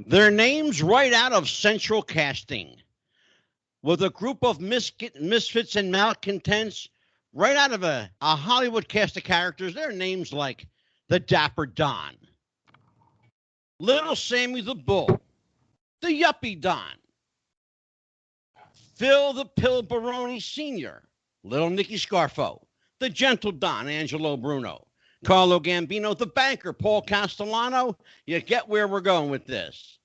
Their names right out of Central Casting, with a group of misfits and malcontents right out of a Hollywood cast of characters. Their names like the Dapper Don, Little Sammy the Bull, the Yuppie Don, Phil the Pill Baroni Sr., Little Nicky Scarfo, the Gentle Don, Angelo Bruno, Carlo Gambino, the banker, Paul Castellano. You get where we're going with this.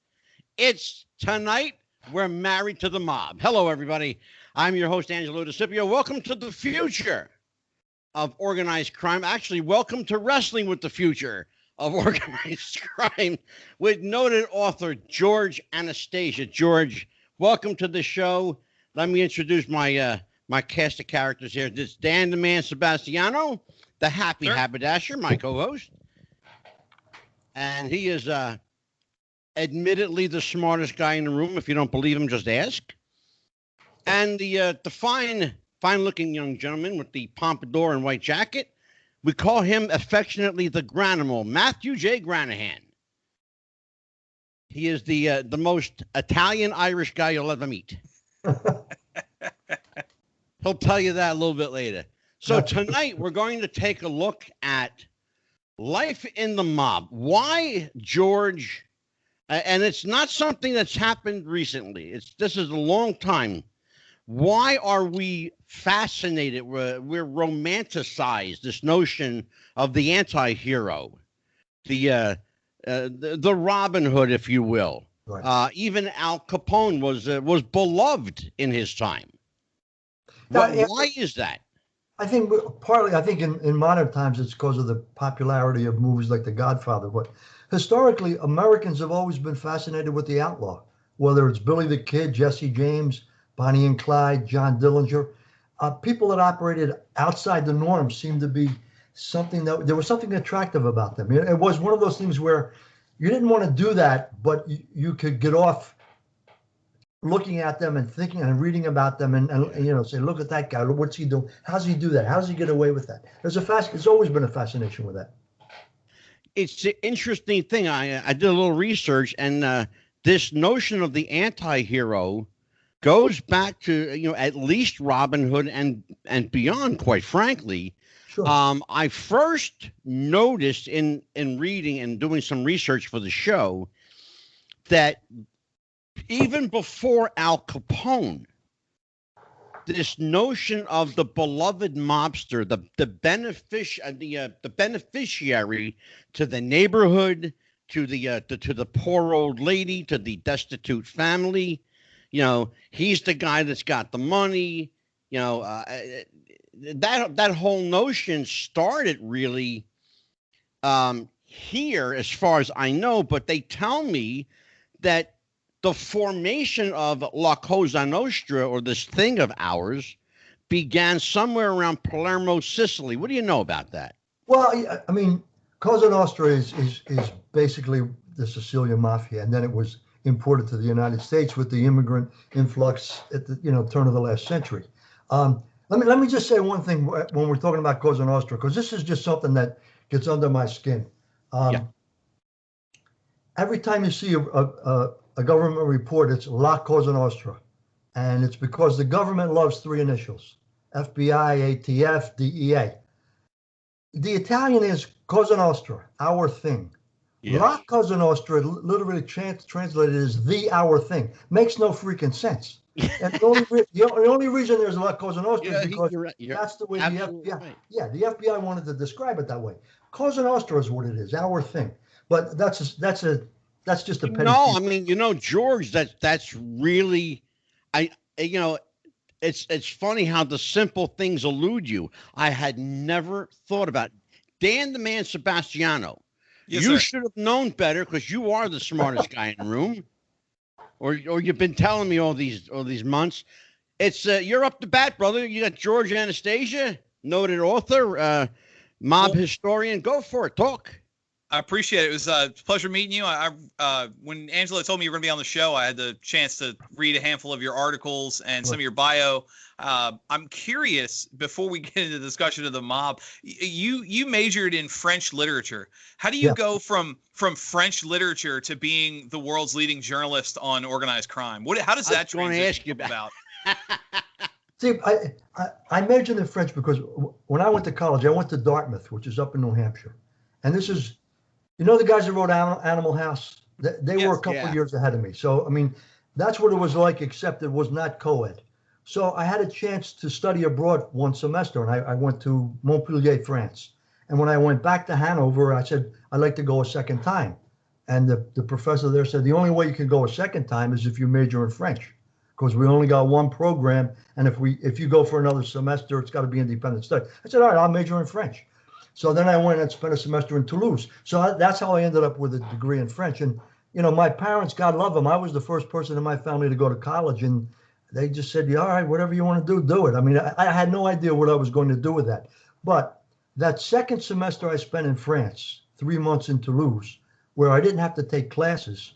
It's Tonight We're Married to the Mob. Hello, everybody. I'm your host, Angelo DeCipio. Welcome to the future of organized crime. Actually, welcome to Wrestling with the Future of Organized Crime with noted author George Anastasia. George, welcome to the show. Let me introduce my cast of characters here. This is Dan the Man Sebastiano, the Happy Haberdasher, my co-host. And he is admittedly the smartest guy in the room. If you don't believe him, just ask. And the fine-looking young gentleman with the pompadour and white jacket, we call him affectionately the Granimal, Matthew J. Granahan. He is the most Italian-Irish guy you'll ever meet. He'll tell you that a little bit later. So tonight we're going to take a look at life in the mob. Why, George? And it's not something that's happened recently. This is a long time. Why are we fascinated? We're romanticized this notion of the anti-hero, the Robin Hood, if you will. Right. Even Al Capone was beloved in his time. Why is that? I think partly, in modern times it's because of the popularity of movies like The Godfather. But historically, Americans have always been fascinated with the outlaw, whether it's Billy the Kid, Jesse James, Bonnie and Clyde, John Dillinger. People that operated outside the norm seemed to be there was something attractive about them. It was one of those things where you didn't want to do that, but you could get off looking at them and thinking and reading about them and say, look at that guy. What's he doing? How's he do that? How's he get away with that? There's always been a fascination with that. It's an interesting thing. I did a little research, and this notion of the anti-hero goes back to, at least Robin Hood and beyond, quite frankly. Sure. I first noticed in reading and doing some research for the show that even before Al Capone, this notion of the beloved mobster, the beneficiary to the neighborhood, to the poor old lady, to the destitute family, he's the guy that's got the money. That whole notion started really here, as far as I know. But they tell me that the formation of La Cosa Nostra, or this thing of ours, began somewhere around Palermo, Sicily. What do you know about that? Well, I mean, Cosa Nostra is basically the Sicilian mafia, and then it was imported to the United States with the immigrant influx at the turn of the last century. Let me just say one thing when we're talking about Cosa Nostra, because this is just something that gets under my skin. Every time you see a government report, it's La Cosa Nostra. And it's because the government loves three initials: FBI, ATF, DEA. The Italian is Cosa Nostra, our thing. Yes. La Cosa Nostra, literally translated as the our thing, makes no freaking sense. And the only reason there's La Cosa Nostra is because that's the way the FBI, the FBI wanted to describe it that way. Cosa Nostra is what it is, our thing. But that's just a petty. No, I mean, George, that's really, it's funny how the simple things elude you. I had never thought about it. Dan the Man Sebastiano. Yes, you should have known better, because you are the smartest guy in the room, or you've been telling me all these months. It's you're up to bat, brother. You got George Anastasia, noted author, mob historian. Go for it. Talk. I appreciate it. It was a pleasure meeting you. When Angela told me you were going to be on the show, I had the chance to read a handful of your articles and some of your bio. I'm curious, before we get into the discussion of the mob, you majored in French literature. How do you go from French literature to being the world's leading journalist on organized crime? How does that transition come about? See, I majored in French because when I went to college, I went to Dartmouth, which is up in New Hampshire. And this is, the guys that wrote Animal House? They were a couple of years ahead of me. So, I mean, that's what it was like, except it was not co-ed. So I had a chance to study abroad one semester, and I went to Montpellier, France. And when I went back to Hanover, I said, I'd like to go a second time. And the professor there said, the only way you can go a second time is if you major in French, because we only got one program. And if you go for another semester, it's got to be independent study. I said, all right, I'll major in French. So then I went and spent a semester in Toulouse. So that's how I ended up with a degree in French. And, my parents, God love them, I was the first person in my family to go to college. And they just said, yeah, all right, whatever you want to do, do it. I mean, I had no idea what I was going to do with that. But that second semester I spent in France, 3 months in Toulouse, where I didn't have to take classes,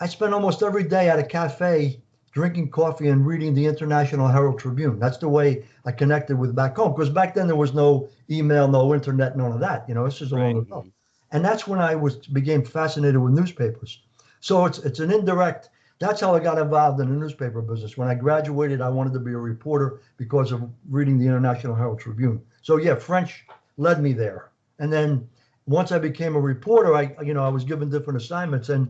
I spent almost every day at a cafe drinking coffee and reading the International Herald Tribune. That's the way I connected with back home, because back then there was no email, no internet, none of that. This is a long ago. And that's when I became fascinated with newspapers. So it's an indirect, that's how I got involved in the newspaper business. When I graduated, I wanted to be a reporter because of reading the International Herald Tribune. So yeah, French led me there. And then once I became a reporter, I was given different assignments. And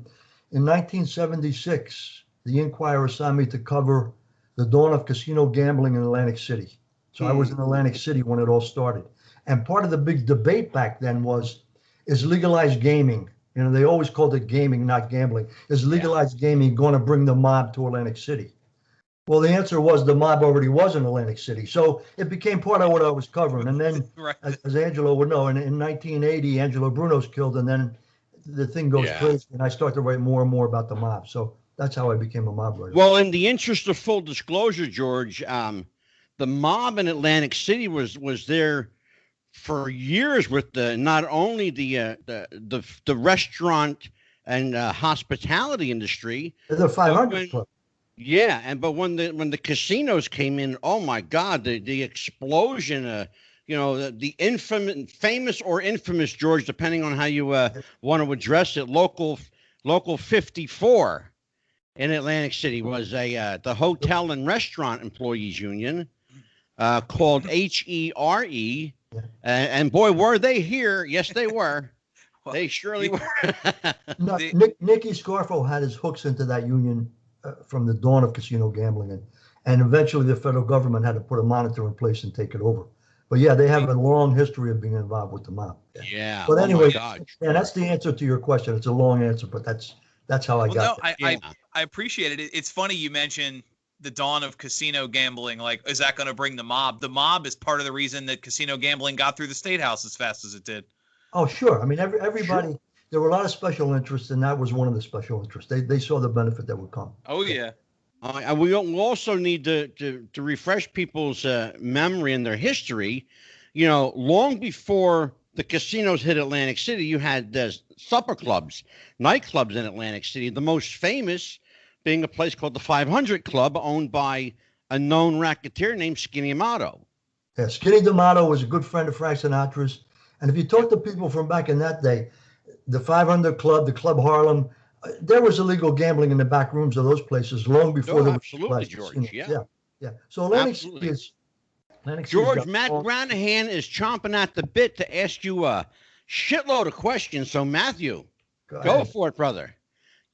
in 1976, the Inquirer assigned me to cover the dawn of casino gambling in Atlantic City. So I was in Atlantic City when it all started. And part of the big debate back then is legalized gaming. They always called it gaming, not gambling. Is legalized gaming going to bring the mob to Atlantic City? Well, the answer was the mob already was in Atlantic City. So it became part of what I was covering. And then, as Angelo would know, in 1980, Angelo Bruno's killed, and then the thing goes crazy, and I start to write more and more about the mob. So that's how I became a mob writer. Well, in the interest of full disclosure, George, the mob in Atlantic City was there for years with not only the restaurant and hospitality industry. The 500 Club. Yeah, but when the casinos came in, oh my God, the explosion. The famous or infamous, George, depending on how you want to address it, local 54 in Atlantic City was the Hotel and Restaurant Employees Union, called HERE. And boy, were they here. Yes, they were. They surely were. No, Nicky Scarfo had his hooks into that union from the dawn of casino gambling. And eventually the federal government had to put a monitor in place and take it over. But yeah, they have a long history of being involved with the mob. Yeah. But anyway, that's the answer to your question. It's a long answer, but that's how I got there. I appreciate it. It's funny you mentioned the dawn of casino gambling. Like, is that going to bring the mob? The mob is part of the reason that casino gambling got through the State House as fast as it did. Oh, sure. I mean, everybody, there were a lot of special interests, and that was one of the special interests. They saw the benefit that would come. Oh, yeah. We also need to refresh people's memory and their history. Long before the casinos hit Atlantic City, you had supper clubs, nightclubs in Atlantic City. The most famous being a place called the 500 Club, owned by a known racketeer named Skinny Amato. Yeah, Skinny D'Amato was a good friend of Frank Sinatra's. And if you talk to people from back in that day, the 500 Club, the Club Harlem, there was illegal gambling in the back rooms of those places long before there was. Absolutely, George. Yeah. So Atlantic City is. George, Matt Granahan is chomping at the bit to ask you a shitload of questions. So Matthew, go for it, brother.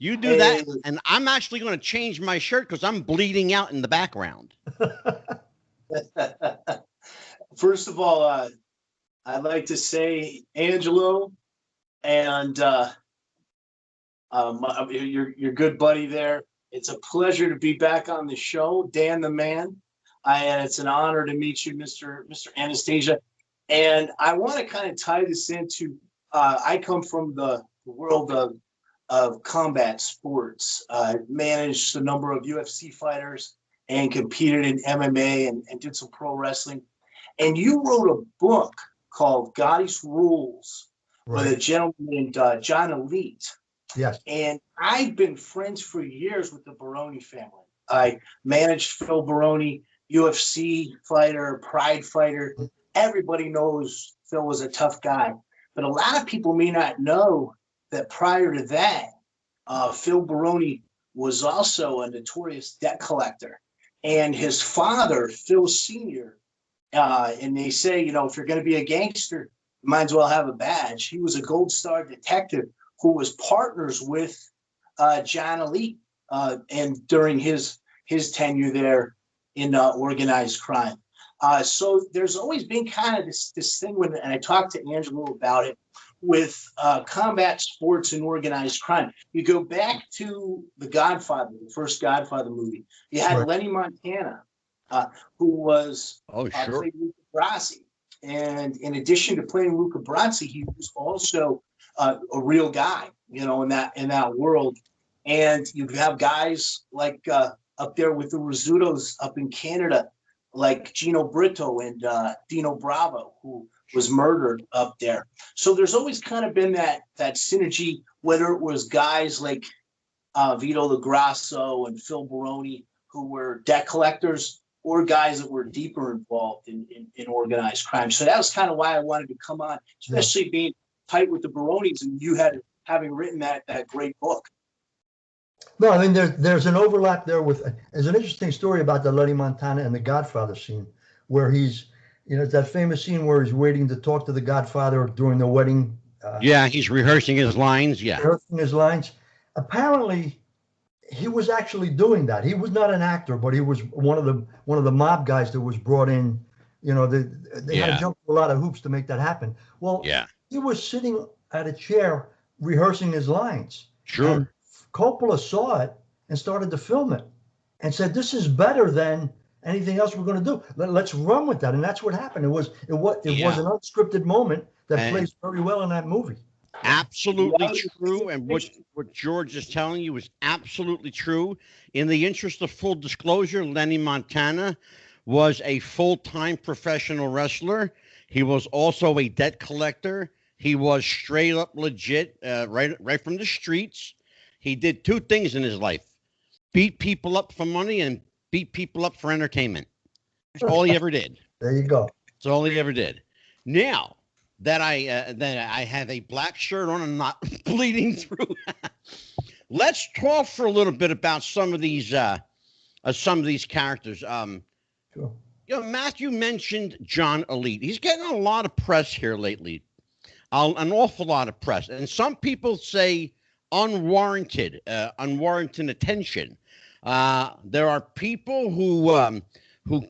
You do that, and I'm actually going to change my shirt because I'm bleeding out in the background. First of all, I'd like to say, Angelo, and your good buddy there. It's a pleasure to be back on the show, Dan the Man. And it's an honor to meet you, Mr. Anastasia. And I want to kind of tie this into. I come from the world of combat sports. Managed a number of UFC fighters and competed in MMA and did some pro wrestling. And you wrote a book called GOTTI'S Rules, Right. with a gentleman named John Elite. Yes. And I've been friends for years with the Baroni family. I managed Phil Baroni, UFC fighter, Pride fighter. Everybody knows Phil was a tough guy. But a lot of people may not know that prior to that, Phil Baroni was also a notorious debt collector. And his father, Phil Sr., and they say, you know, if you're going to be a gangster, you might as well have a badge. He was a Gold Star detective who was partners with John Elite and during his tenure there in organized crime. So there's always been kind of this thing when, and I talked to Angelo about it, with combat sports and organized crime. You go back to The Godfather, the first Godfather movie. You had Lenny Montana, who was played Luca Brasi. And in addition to playing Luca Brasi, he was also a real guy, you know, in that world. And you have guys like up there with the Rizzutos up in Canada, like Gino Brito and Dino Bravo, who was murdered up there. So there's always kind of been that synergy, whether it was guys like Vito LaGrasso and Phil Baroni, who were debt collectors, or guys that were deeper involved in organized crime. So that was kind of why I wanted to come on, especially being tight with the Baronis and you having written that great book. No, I mean, there's an overlap there with, there's an interesting story about the Lenny Montana and the Godfather scene, where he's, you know, that famous scene where he's waiting to talk to the Godfather during the wedding. Yeah, he's rehearsing his lines. Yeah. Rehearsing his lines. Apparently, he was actually doing that. He was not an actor, but he was one of the mob guys that was brought in. You know, they had to jump through a lot of hoops to make that happen. Well, he was sitting at a chair rehearsing his lines. Sure. And Coppola saw it and started to film it and said, "This is better than anything else we're going to do. Let's run with that." And that's what happened. It was an unscripted moment that plays very well in that movie. Absolutely true. And what George is telling you is absolutely true. In the interest of full disclosure, Lenny Montana was a full-time professional wrestler. He was also a debt collector. He was straight up legit, right from the streets. He did two things in his life: beat people up for money and beat people up for entertainment. That's all he ever did. There you go. That's all he ever did. Now that I have a black shirt on and not bleeding through, let's talk for a little bit about some of these characters. Sure. You know, Matthew mentioned John Elite. He's getting a lot of press here lately, an awful lot of press, and some people say unwarranted attention. There are people who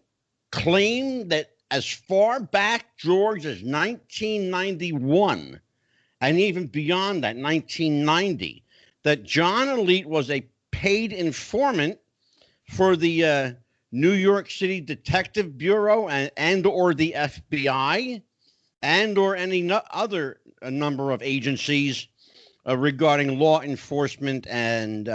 claim that as far back, George, as 1991, and even beyond that, 1990, that John Elite was a paid informant for the New York City Detective Bureau and or the FBI and or any other number of agencies regarding law enforcement and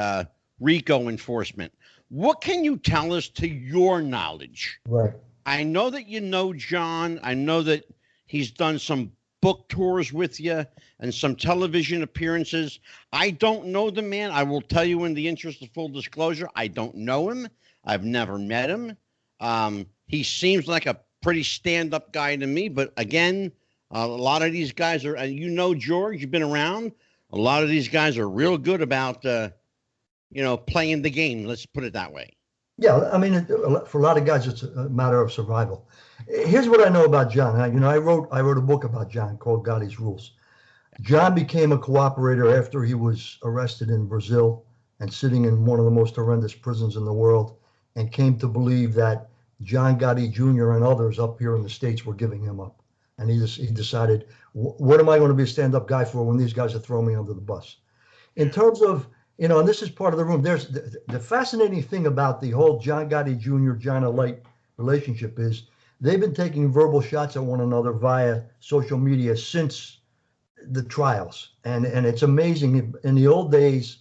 RICO enforcement. What can you tell us to your knowledge? Right. I know that you know John. I know that he's done some book tours with you and some television appearances. I don't know the man. I will tell you in the interest of full disclosure, I don't know him. I've never met him. He seems like a pretty stand-up guy to me. But again, a lot of these guys are, you know, George, you've been around. A lot of these guys are real good about, playing the game. Let's put it that way. Yeah, I mean, for a lot of guys, it's a matter of survival. Here's what I know about John. I wrote a book about John called Gotti's Rules. John became a cooperator after he was arrested in Brazil and sitting in one of the most horrendous prisons in the world, and came to believe that John Gotti Jr. and others up here in the States were giving him up. And he decided, what am I going to be a stand-up guy for when these guys are throwing me under the bus? In terms of, and this is part of the room, there's the fascinating thing about the whole John Gotti Jr., John Elite relationship is they've been taking verbal shots at one another via social media since the trials. And it's amazing. In the old days,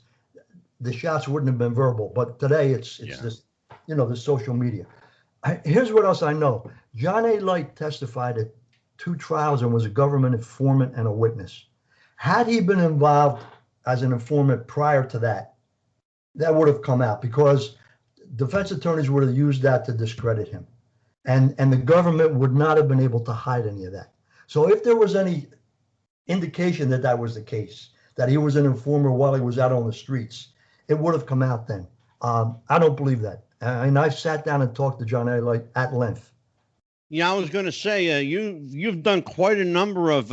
the shots wouldn't have been verbal, but today it's this, the social media. Here's what else I know. John A. Light testified at 2 trials and was a government informant and a witness. Had he been involved as an informant prior to that, that would have come out because defense attorneys would have used that to discredit him. And the government would not have been able to hide any of that. So if there was any indication that that was the case, that he was an informer while he was out on the streets, it would have come out then. I don't believe that. And I've sat down and talked to John at length. Yeah, I was going to say you've done quite a number of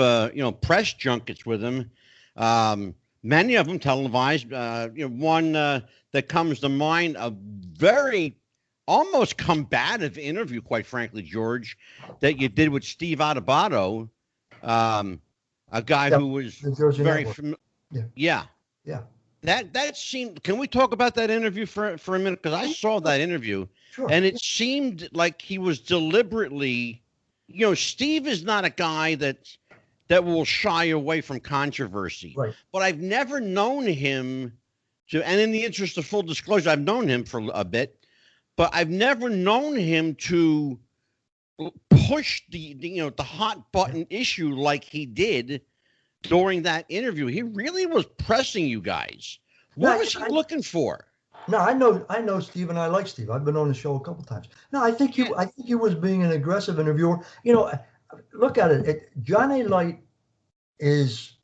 press junkets with him. Many of them televised. One that comes to mind, a very almost combative interview, quite frankly, George, that you did with Steve Adubato, a guy who was very familiar. Yeah. That seemed. Can we talk about that interview for a minute? Because I saw that interview, and it seemed like he was deliberately. Steve is not a guy that will shy away from controversy. Right. But I've never known him to. And in the interest of full disclosure, I've known him for a bit, but I've never known him to push the hot button issue like he did during that interview. He really was pressing you guys. What was he looking for? No, I know Steve, and I like Steve. I've been on the show a couple times. No, I think he was being an aggressive interviewer. Look at it. John A. Light is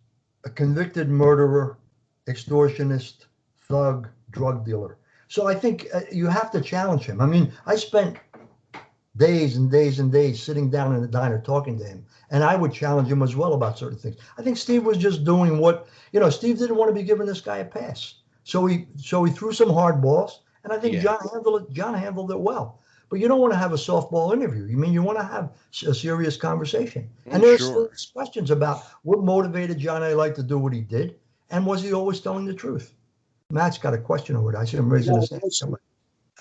a convicted murderer, extortionist, thug, drug dealer. So I think you have to challenge him. I mean, I spent days and days and days sitting down in the diner talking to him, and I would challenge him as well about certain things. I think Steve was just doing what, Steve didn't want to be giving this guy a pass. So he threw some hard balls, and I think John handled it well. But you don't want to have a softball interview. You want to have a serious conversation. And there's questions about what motivated John A. Light to do what he did, and was he always telling the truth? Matt's got a question over it. I see him raising his hand.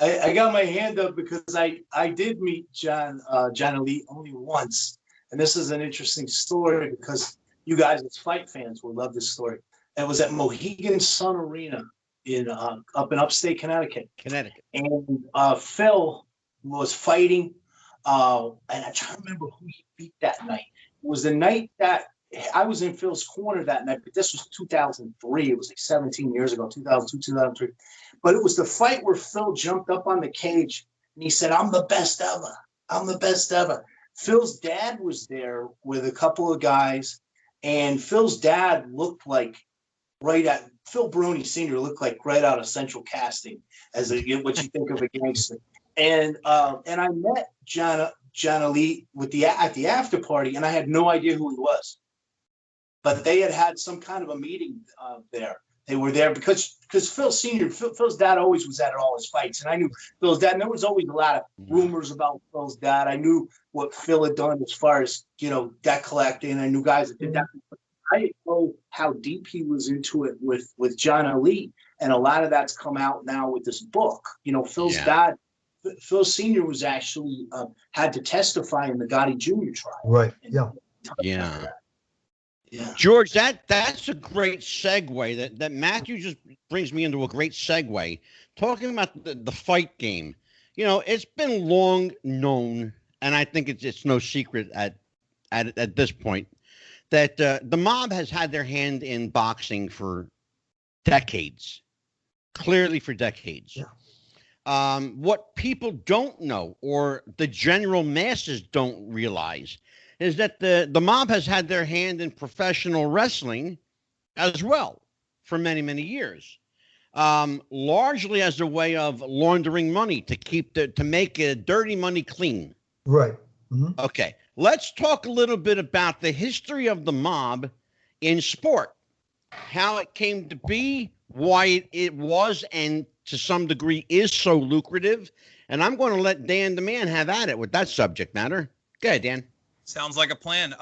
I got my hand up because I did meet John Elite only once, and this is an interesting story because you guys as fight fans will love this story. It was at Mohegan Sun Arena up in upstate Connecticut. And Phil was fighting, and I'm trying to remember who he beat that night. It was the night that I was in Phil's corner that night, but this was 2003. It was like 17 years ago, 2002, 2003. But it was the fight where Phil jumped up on the cage and he said, "I'm the best ever. I'm the best ever." Phil's dad was there with a couple of guys, and Phil's dad looked like Phil Bruni Sr. looked like right out of Central Casting as what you think of a gangster. And I met John Elite at the after party, and I had no idea who he was. But they had some kind of a meeting there. They were there because Phil Sr., Phil's dad always was at all his fights. And I knew Phil's dad, and there was always a lot of rumors about Phil's dad. I knew what Phil had done as far as, debt collecting. I knew guys that did that. I didn't know how deep he was into it with John Elite. And a lot of that's come out now with this book. Phil's dad, Phil Sr. was actually had to testify in the Gotti Jr. trial. Right. Yeah. George, that's a great segue. That Matthew just brings me into a great segue. Talking about the fight game. It's been long known, and I think it's no secret at this point, that the mob has had their hand in boxing for decades. Clearly for decades. Yeah. What people don't know, or the general masses don't realize, is that the mob has had their hand in professional wrestling as well for many, many years, largely as a way of laundering money to make dirty money clean. Right. Mm-hmm. Okay. Let's talk a little bit about the history of the mob in sport, how it came to be, why it was, and to some degree is so lucrative. And I'm going to let Dan the Man have at it with that subject matter. Go ahead, Dan. Sounds like a plan.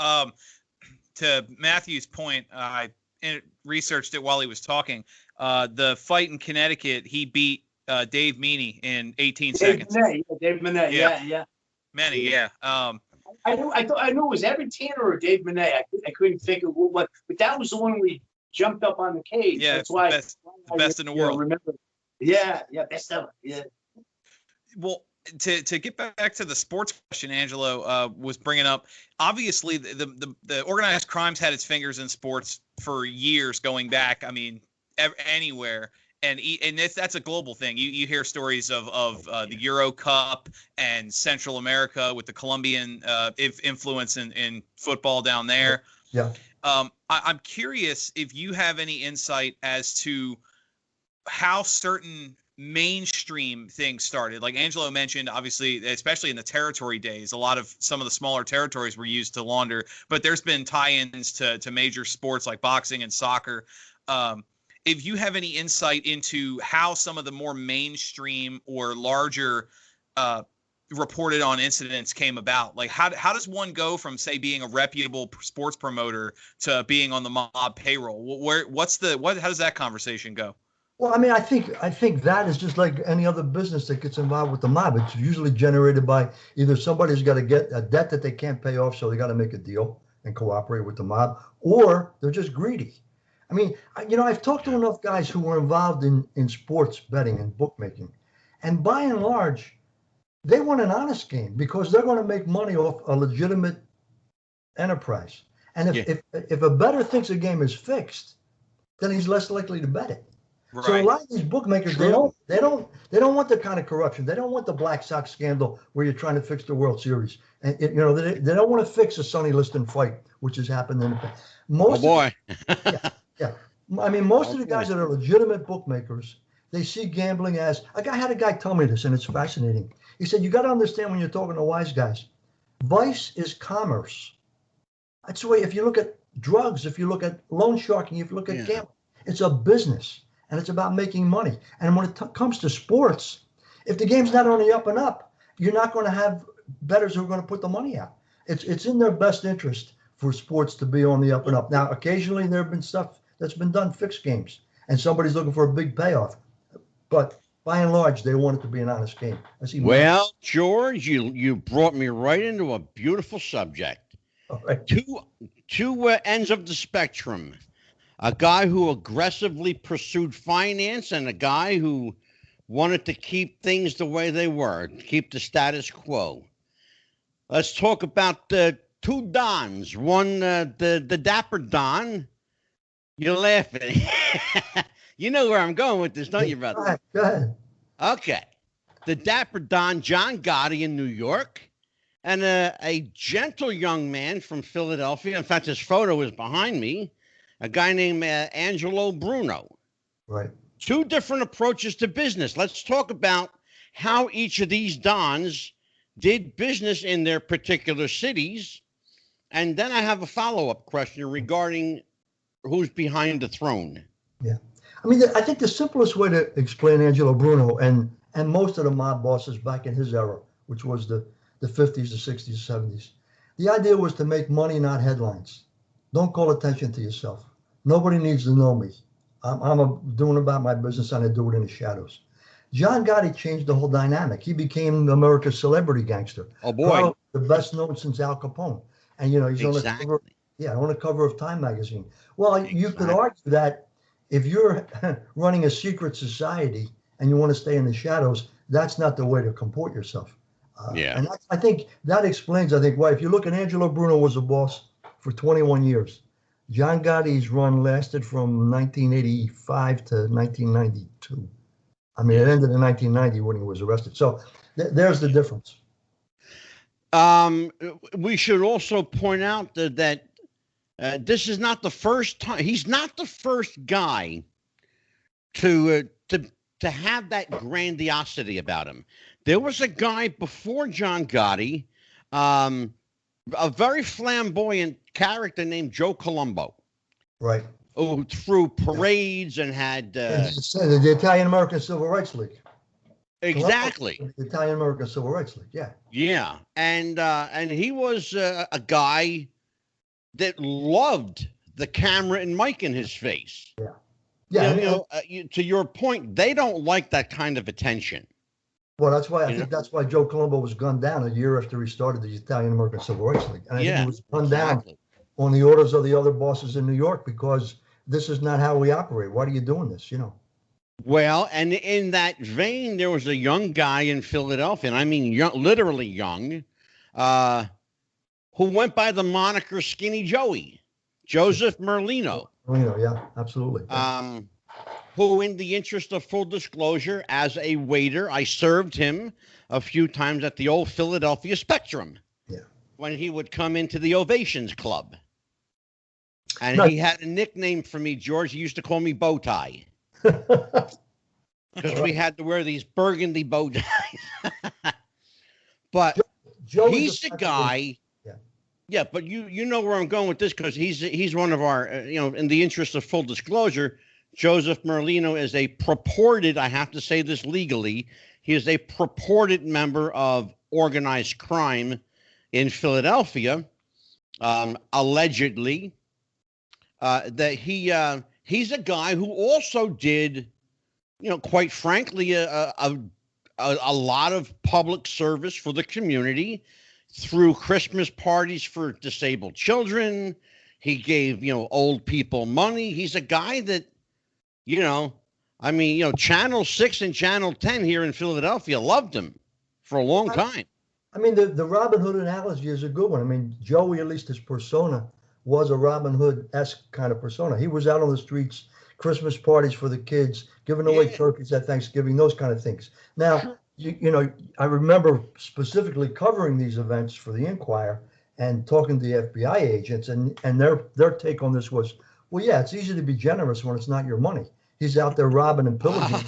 To Matthew's point, I researched it while he was talking. The fight in Connecticut, he beat Dave Meany in 18 seconds. Dave Manet, yeah. Meany, yeah. I knew it was Evan Tanner or Dave Manet. I couldn't think of what, but that was the one where he jumped up on the cage. Yeah, that's why the best in the world. Remember? Yeah, best ever. Yeah. Well, to get back to the sports question, Angelo was bringing up. Obviously, the organized crime's had its fingers in sports for years, going back. I mean, anywhere. And that's a global thing. You hear stories of the Euro Cup and Central America with the Colombian influence in football down there. Yeah. I'm curious if you have any insight as to how certain mainstream things started. Like Angelo mentioned, obviously, especially in the territory days, some of the smaller territories were used to launder, but there's been tie-ins to major sports like boxing and soccer. If you have any insight into how some of the more mainstream or larger reported on incidents came about, like how does one go from, say, being a reputable sports promoter to being on the mob payroll? How does that conversation go? Well, I mean, I think that is just like any other business that gets involved with the mob. It's usually generated by either somebody's got to get a debt that they can't pay off, so they got to make a deal and cooperate with the mob, or they're just greedy. I mean, I've talked to enough guys who were involved in sports betting and bookmaking, and by and large, they want an honest game because they're going to make money off a legitimate enterprise. And if a bettor thinks a game is fixed, then he's less likely to bet it. Right. So a lot of these bookmakers, they don't want the kind of corruption. They don't want the Black Sox scandal where you're trying to fix the World Series. And they don't want to fix a Sonny Liston fight, which has happened in the past. I mean, most of the guys that are legitimate bookmakers, they see gambling as I had a guy tell me this, and it's fascinating. He said, you got to understand when you're talking to wise guys, vice is commerce. That's the way, if you look at drugs, if you look at loan sharking, if you look at gambling, it's a business. And it's about making money. And when it comes to sports, if the game's not on the up and up, you're not going to have bettors who are going to put the money out. It's in their best interest for sports to be on the up and up. Now, occasionally there have been stuff that's been done, fixed games, and somebody's looking for a big payoff. But by and large, they want it to be an honest game. Well, George, you brought me right into a beautiful subject. All right. Two ends of the spectrum. A guy who aggressively pursued finance and a guy who wanted to keep things the way they were, keep the status quo. Let's talk about the two Dons. One, the dapper Don. You're laughing. You know where I'm going with this, don't you, brother? Go ahead. Okay. The dapper Don, John Gotti in New York, and a gentle young man from Philadelphia. In fact, his photo is behind me. A guy named Angelo Bruno. Right. Two different approaches to business. Let's talk about how each of these Dons did business in their particular cities. And then I have a follow-up question regarding who's behind the throne. Yeah. I mean, I think the simplest way to explain Angelo Bruno and most of the mob bosses back in his era, which was the 50s, the 60s, 70s, the idea was to make money, not headlines. Don't call attention to yourself. Nobody needs to know me. I'm doing about my business, and I do it in the shadows. John Gotti changed the whole dynamic. He became America's celebrity gangster. Oh, boy. Probably the best known since Al Capone. And, he's on the cover of Time magazine. Well, you could argue that if you're running a secret society and you want to stay in the shadows, that's not the way to comport yourself. And I think that explains, why if you look at Angelo Bruno was a boss for 21 years. John Gotti's run lasted from 1985 to 1992. I mean, it ended in 1990 when he was arrested. So there's the difference. We should also point out that this is not the first time. He's not the first guy to have that grandiosity about him. There was a guy before John Gotti, a very flamboyant character named Joe Colombo. Right. Who threw parades and had... the Italian-American Civil Rights League. Exactly. Colombo, the Italian-American Civil Rights League, yeah. Yeah, and he was a guy that loved the camera and mic in his face. Yeah. Yeah. To your point, they don't like that kind of attention. Well, that's why I think that's why Joe Colombo was gunned down a year after he started the Italian-American Civil Rights League. And I think he was gunned down on the orders of the other bosses in New York because this is not how we operate. Why are you doing this? Well, and in that vein, there was a young guy in Philadelphia, and I mean young, literally young, who went by the moniker Skinny Joey, Joseph Merlino. Merlino, yeah, absolutely. Who, in the interest of full disclosure, as a waiter, I served him a few times at the old Philadelphia Spectrum. Yeah. When he would come into the Ovations Club. And Right. he had a nickname for me, George. He used to call me Bow Tie. Because we had to wear these burgundy bow ties. But he's the guy. Yeah, but you know where I'm going with this, because he's one of our, in the interest of full disclosure, Joseph Merlino is a purported, I have to say this legally, he is a purported member of organized crime in Philadelphia, allegedly, that he's a guy who also did, quite frankly, a lot of public service for the community through Christmas parties for disabled children. He gave, old people money. He's a guy that, Channel 6 and Channel 10 here in Philadelphia loved him for a long time. I mean, the Robin Hood analogy is a good one. I mean, Joey, at least his persona, was a Robin Hood-esque kind of persona. He was out on the streets, Christmas parties for the kids, giving away turkeys at Thanksgiving, those kind of things. Now, I remember specifically covering these events for the Inquirer and talking to the FBI agents, and their take on this was, well, yeah, it's easy to be generous when it's not your money. He's out there robbing and pillaging,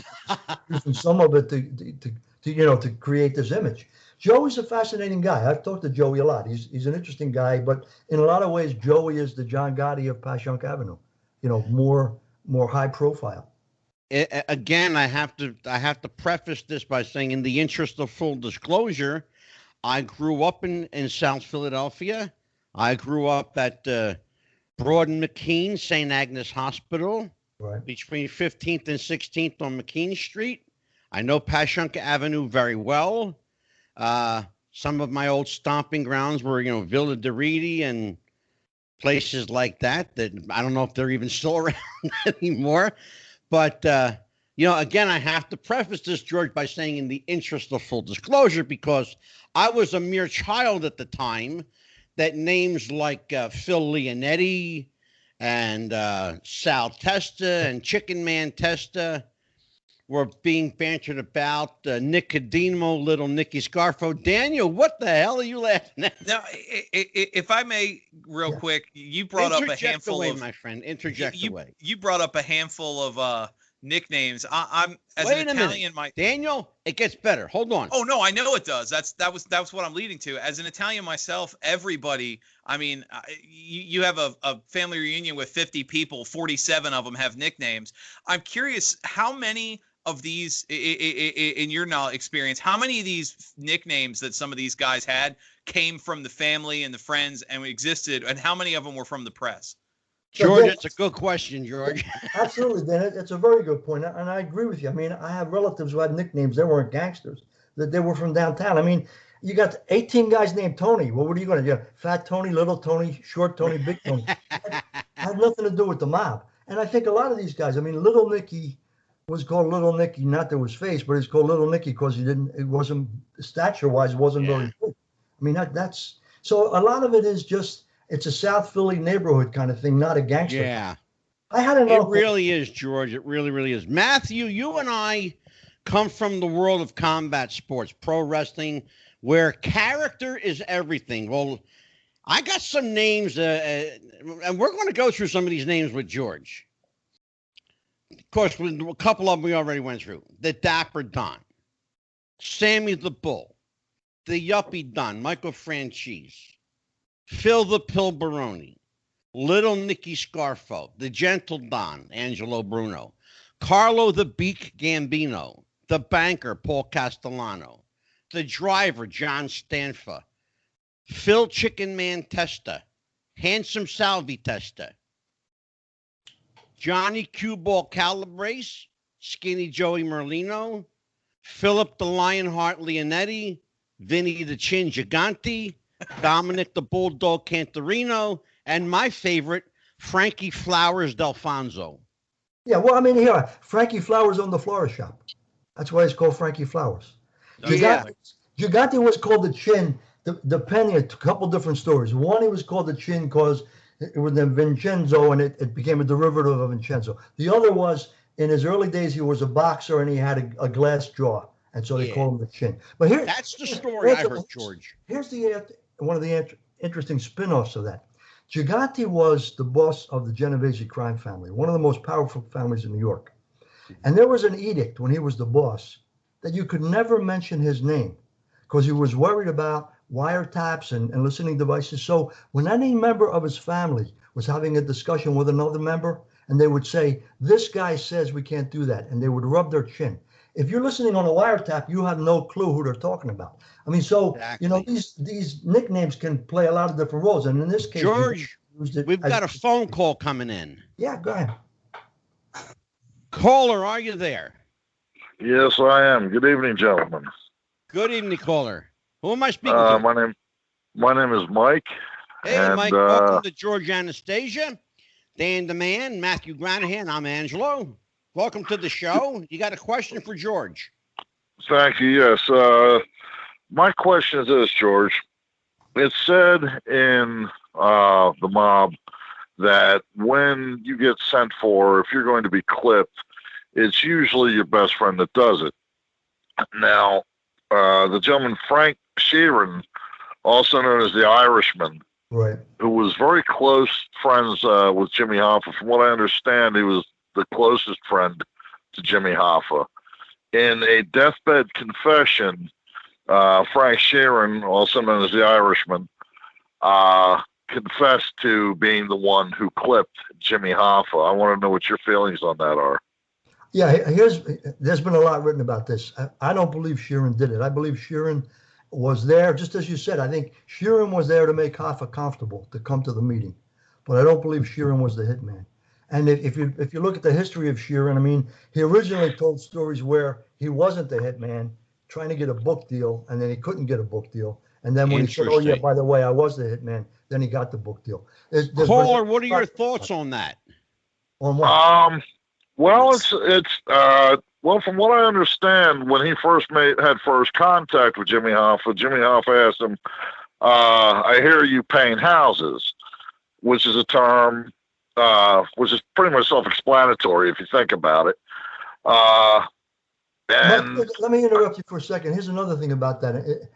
using some of it to create this image. Joey's a fascinating guy. I've talked to Joey a lot. He's an interesting guy, but in a lot of ways, Joey is the John Gotti of Passyunk Avenue. More high profile. Again, I have to preface this by saying, in the interest of full disclosure, I grew up in South Philadelphia. I grew up at Broad and McKean, St. Agnes Hospital, right between 15th and 16th on McKean Street. I know Passyunk Avenue very well. Some of my old stomping grounds were, Villa de Redi and places like that I don't know if they're even still around anymore. But, again, I have to preface this, George, by saying, in the interest of full disclosure, because I was a mere child at the time, that names like Phil Leonetti and Sal Testa and Chicken Man Testa were being bantered about. Nicodemo, Little Nicky Scarfo. Daniel, what the hell are you laughing at? Now, if I may, real quick, you brought up a handful away, of my friend. Interject away. You brought up a handful of nicknames. I'm as Wait an a Italian. Minute. Daniel, it gets better. Hold on. Oh no, I know it does. That was what I'm leading to. As an Italian myself, everybody. I mean, you have a family reunion with 50 people. 47 of them have nicknames. I'm curious, how many of these, in your experience, how many of these nicknames that some of these guys had came from the family and the friends and existed, and how many of them were from the press? George, it's a good question, George. Absolutely, Dan. It's a very good point, and I agree with you. I mean, I have relatives who had nicknames. They weren't gangsters. That they were from downtown. I mean, you got 18 guys named Tony. Well, what are you going to do? Fat Tony, Little Tony, Short Tony, Big Tony. Had nothing to do with the mob. And I think a lot of these guys, I mean, Little Nicky was called Little Nicky, not to his face, but it's called Little Nicky because it wasn't stature-wise, wasn't very good. I mean, that's so a lot of it is just, it's a South Philly neighborhood kind of thing, not a gangster. Yeah. I had an uncle. It really is, George. It really, really is. Matthew, you and I come from the world of combat sports, pro wrestling, where character is everything. Well, I got some names, and we're going to go through some of these names with George. Of course, a couple of them we already went through. The Dapper Don, Sammy the Bull, the Yuppie Don, Michael Franchise, Phil the Pill Baroni, Little Nicky Scarfo, the Gentle Don, Angelo Bruno, Carlo the Beak Gambino, the Banker, Paul Castellano, the Driver, John Stanfa, Phil Chicken Man Testa, Handsome Salvi Testa, Johnny Cue Ball Calabrese, Skinny Joey Merlino, Philip the Lionheart Leonetti, Vinny the Chin Gigante, Dominic the Bulldog Cantarino, and my favorite, Frankie Flowers Delfonso. Yeah, well, I mean, here, Frankie Flowers owned the florist shop. That's why it's called Frankie Flowers. Yeah. Gigante was called the Chin, depending, a couple different stories. One, he was called the Chin because it was the Vincenzo, and it became a derivative of Vincenzo. The other was, in his early days, he was a boxer, and he had a glass jaw, and so they called him the Chin. But here, that's the story I heard, George. Here's one of the interesting spin-offs of that. Gigante was the boss of the Genovese crime family, one of the most powerful families in New York. And there was an edict when he was the boss that you could never mention his name because he was worried about wiretaps and listening devices. So when any member of his family was having a discussion with another member, and they would say, this guy says we can't do that, and they would rub their chin. If you're listening on a wiretap, you have no clue who they're talking about. I mean, so, exactly. these nicknames can play a lot of different roles. And in this case, George, we've got a phone call coming in. Yeah, go ahead. Caller, are you there? Yes, I am. Good evening, gentlemen. Good evening, caller. Who am I speaking to? My name is Mike. Hey, Mike, welcome to George Anastasia, Dan the Man, Matthew Granahan. I'm Angelo. Welcome to the show. You got a question for George? Thank you. Yes. My question is this, George. It's said in the mob that when you get sent for, if you're going to be clipped, it's usually your best friend that does it. Now, the gentleman Frank Sheeran, also known as the Irishman, right, who was very close friends with Jimmy Hoffa. From what I understand, he was the closest friend to Jimmy Hoffa. In a deathbed confession, Frank Sheeran, also known as the Irishman, confessed to being the one who clipped Jimmy Hoffa. I want to know what your feelings on that are. Yeah, there's been a lot written about this. I don't believe Sheeran did it. I believe Sheeran was there, just as you said. I think Sheeran was there to make Hoffa comfortable to come to the meeting, but I don't believe Sheeran was the hitman. And if you look at the history of Sheeran, I mean, he originally told stories where he wasn't the hitman, trying to get a book deal, and then he couldn't get a book deal. And then when he said, "Oh yeah, by the way, I was the hitman," then he got the book deal. Caller, what are your thoughts on that? On what? Well, well, from what I understand, when he had first contact with Jimmy Hoffa asked him, "I hear you paint houses," which is a term which is pretty much self-explanatory if you think about it. And let me interrupt you for a second. Here's another thing about that.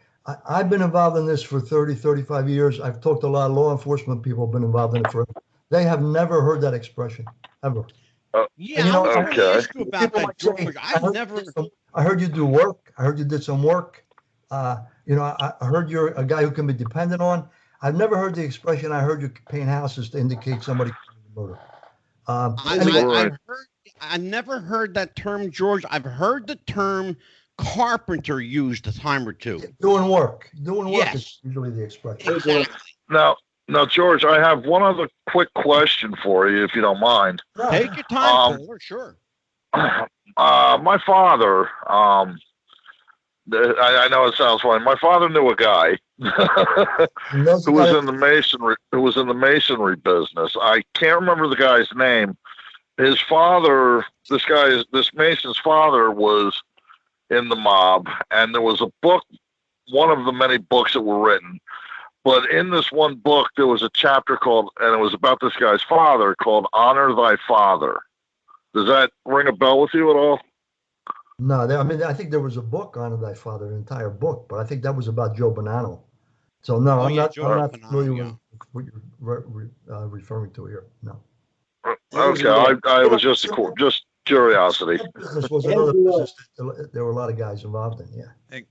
I've been involved in this for 30, 35 years. I've talked to a lot of law enforcement people who've been involved in it forever. They have never heard that expression, ever. Yeah, I was going to ask you about that, George. I heard you do work. I heard you did some work. I heard you're a guy who can be dependent on. I've never heard the expression, "I heard you paint houses," to indicate somebody committed murder. I never heard that term, George. I've heard the term carpenter used a time or two. Doing work yes. Is usually the expression. Exactly. Now, George, I have one other quick question for you, if you don't mind. Take your time, caller. Sure. My father, I know it sounds funny. My father knew a guy who was in the masonry business. I can't remember the guy's name. His father, this mason's father, was in the mob, and there was a book, one of the many books that were written. But in this one book, there was a chapter called, and it was about this guy's father, called "Honor Thy Father." Does that ring a bell with you at all? No, I think there was a book, "Honor Thy Father," an entire book, but I think that was about Joe Bonanno. So no, I'm not familiar with what you're referring to here. No. Okay, I was just curiosity. That business was another business that there were a lot of guys involved in. Yeah. I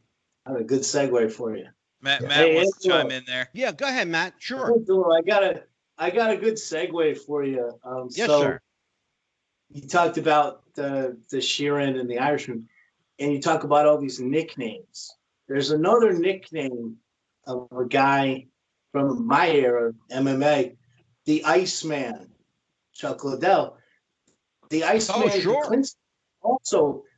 have a good segue for you. Matt wants to chime in there. Yeah, go ahead, Matt. Sure. I got a good segue for you. Yes, sir. You talked about the Sheeran and the Irishman, and you talk about all these nicknames. There's another nickname of a guy from my era, MMA, the Iceman, Chuck Liddell. The Iceman Kuklinski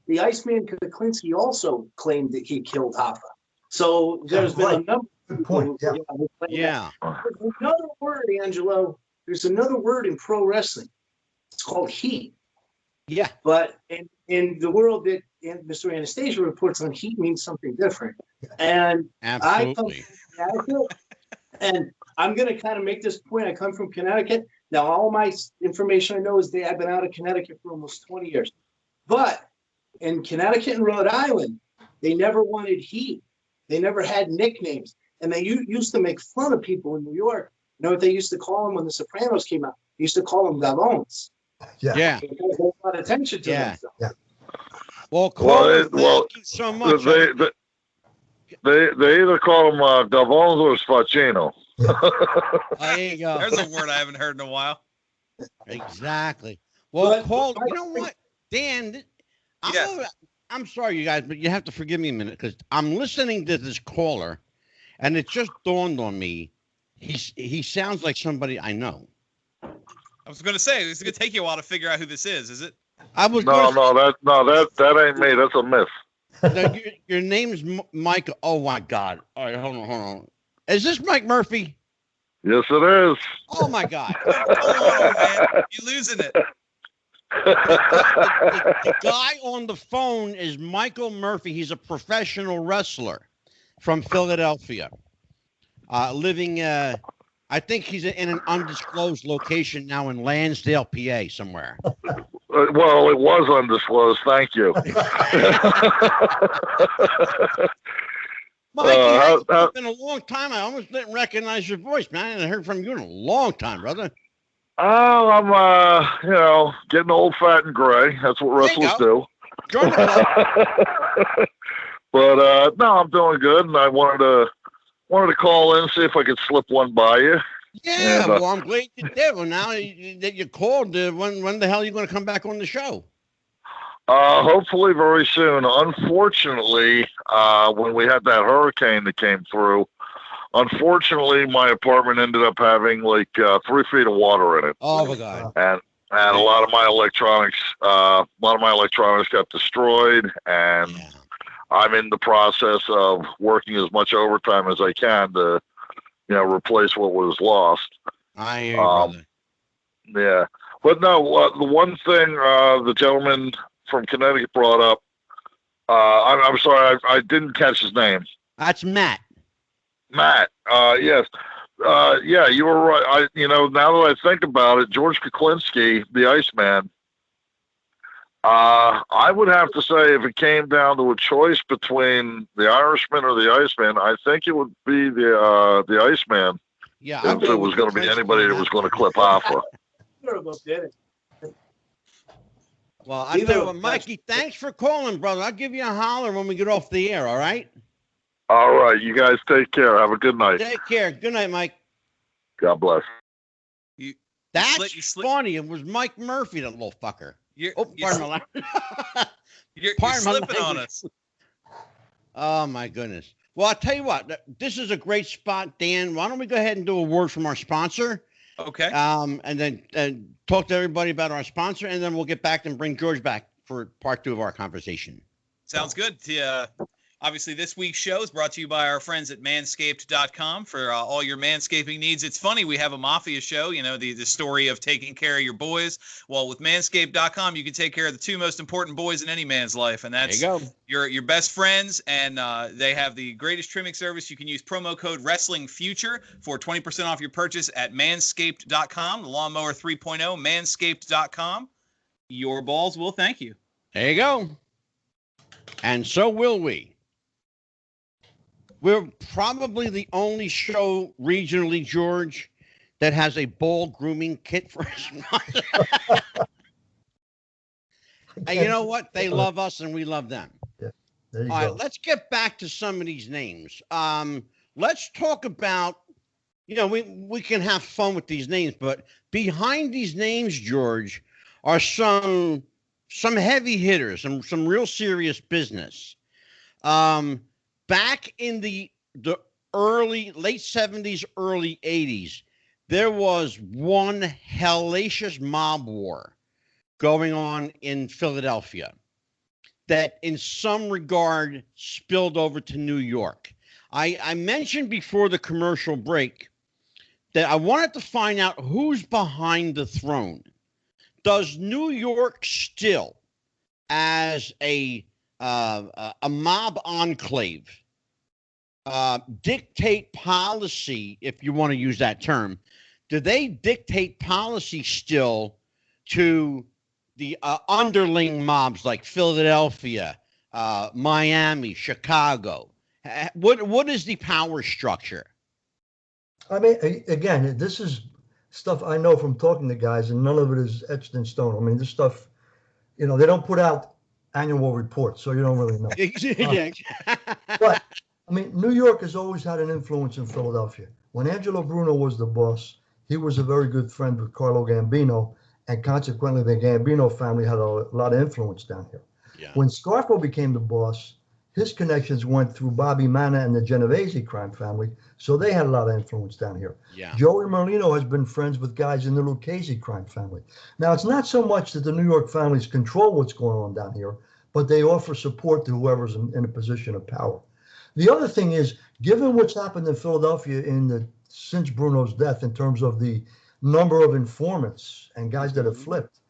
the Iceman Kuklinski also claimed that he killed Hoffa. So there's been a number of people. Yeah. There's another word, Angelo. There's another word in pro wrestling. It's called heat. Yeah. But in the world that Mr. Anastasia reports on, heat means something different. And I come Absolutely. from Connecticut, and I'm going to kind of make this point. I come from Connecticut. Now, all my information I know is I've been out of Connecticut for almost 20 years. But in Connecticut and Rhode Island, they never wanted heat. They never had nicknames. And they used to make fun of people in New York. You know what they used to call them when The Sopranos came out? They used to call them Gavones. Yeah. Because they had a lot of attention to themselves. Yeah. Well, Cole, well, thank you so much. They either call them Gavones or Spacino. There you go. There's a word I haven't heard in a while. Exactly. Well, But- Cole, you know what, Dan? I'm sorry, you guys, but you have to forgive me a minute because I'm listening to this caller, and it just dawned on me. He sounds like somebody I know. I was going to say, it's going to take you a while to figure out who this is it? I was No, that ain't me. That's a myth. No, your name's Mike. Oh my God! All right, hold on. Is this Mike Murphy? Yes, it is. Oh my God! Come on, man. You're losing it. The guy on the phone is Michael Murphy. He's a professional wrestler from Philadelphia, living. I think he's in an undisclosed location now in Lansdale, PA, somewhere. Well, it was undisclosed. Thank you. Mikey, it's been a long time. I almost didn't recognize your voice, man. I haven't heard from you in a long time, brother. Oh, I'm, getting old, fat, and gray. That's what wrestlers do. Join the club. But no, I'm doing good, and I wanted to call in and see if I could slip one by you. Yeah, well, I'm glad you did. Well, now that you called, when the hell are you going to come back on the show? Hopefully very soon. Unfortunately, when we had that hurricane that came through, unfortunately, my apartment ended up having like 3 feet of water in it. Oh my God! And a lot of my electronics, got destroyed, and Yeah. I'm in the process of working as much overtime as I can to, replace what was lost. I hear you, brother. Yeah, but no, the one thing the gentleman from Connecticut brought up, I'm sorry, I didn't catch his name. That's Matt. Matt, yes. Yeah, you were right. Now that I think about it, George Kuklinski, the Iceman, I would have to say if it came down to a choice between the Irishman or the Iceman, I think it would be the Iceman. Yeah. If it was going to be anybody that was going to clip Hoffa. Well, I tell you what, Mikey, thanks for calling, brother. I'll give you a holler when we get off the air, all right? All right. You guys take care. Have a good night. Take care. Good night, Mike. God bless. That's funny. It was Mike Murphy, that little fucker. Pardon my language. You're Pardon my slipping on language. us. Oh, my goodness. Well, I'll tell you what. This is a great spot, Dan. Why don't we go ahead and do a word from our sponsor? Okay. And then talk to everybody about our sponsor, and then we'll get back and bring George back for part 2 of our conversation. Sounds good. Obviously, this week's show is brought to you by our friends at manscaped.com for all your manscaping needs. It's funny, we have a mafia show, the story of taking care of your boys. Well, with manscaped.com, you can take care of the 2 most important boys in any man's life, and that's your best friends, and they have the greatest trimming service. You can use promo code WrestlingFuture for 20% off your purchase at manscaped.com, the Lawnmower 3.0, manscaped.com. Your balls will thank you. There you go. And so will we. We're probably the only show regionally, George, that has a ball grooming kit for sponsor. And you know what? They love us and we love them. Yeah, there you All go. right, let's get back to some of these names. Let's talk about, we can have fun with these names, but behind these names, George, are some heavy hitters, some real serious business. Back in the late 70s, early 80s, there was one hellacious mob war going on in Philadelphia that in some regard spilled over to New York. I mentioned before the commercial break that I wanted to find out who's behind the throne. Does New York still, as a mob enclave, dictate policy, if you want to use that term? Do they dictate policy still to the underling mobs like Philadelphia, Miami, Chicago? What is the power structure? I mean, again, this is stuff I know from talking to guys, and none of it is etched in stone. I mean, this stuff, they don't put out annual reports, so you don't really know. But I mean, New York has always had an influence in Philadelphia. When Angelo Bruno was the boss, he was a very good friend with Carlo Gambino, and consequently, the Gambino family had a lot of influence down here. Yeah. When Scarfo became the boss, his connections went through Bobby Manna and the Genovese crime family, so they had a lot of influence down here. Yeah. Joey Merlino has been friends with guys in the Lucchese crime family. Now, it's not so much that the New York families control what's going on down here, but they offer support to whoever's in a position of power. The other thing is, given what's happened in Philadelphia since Bruno's death in terms of the number of informants and guys that have flipped,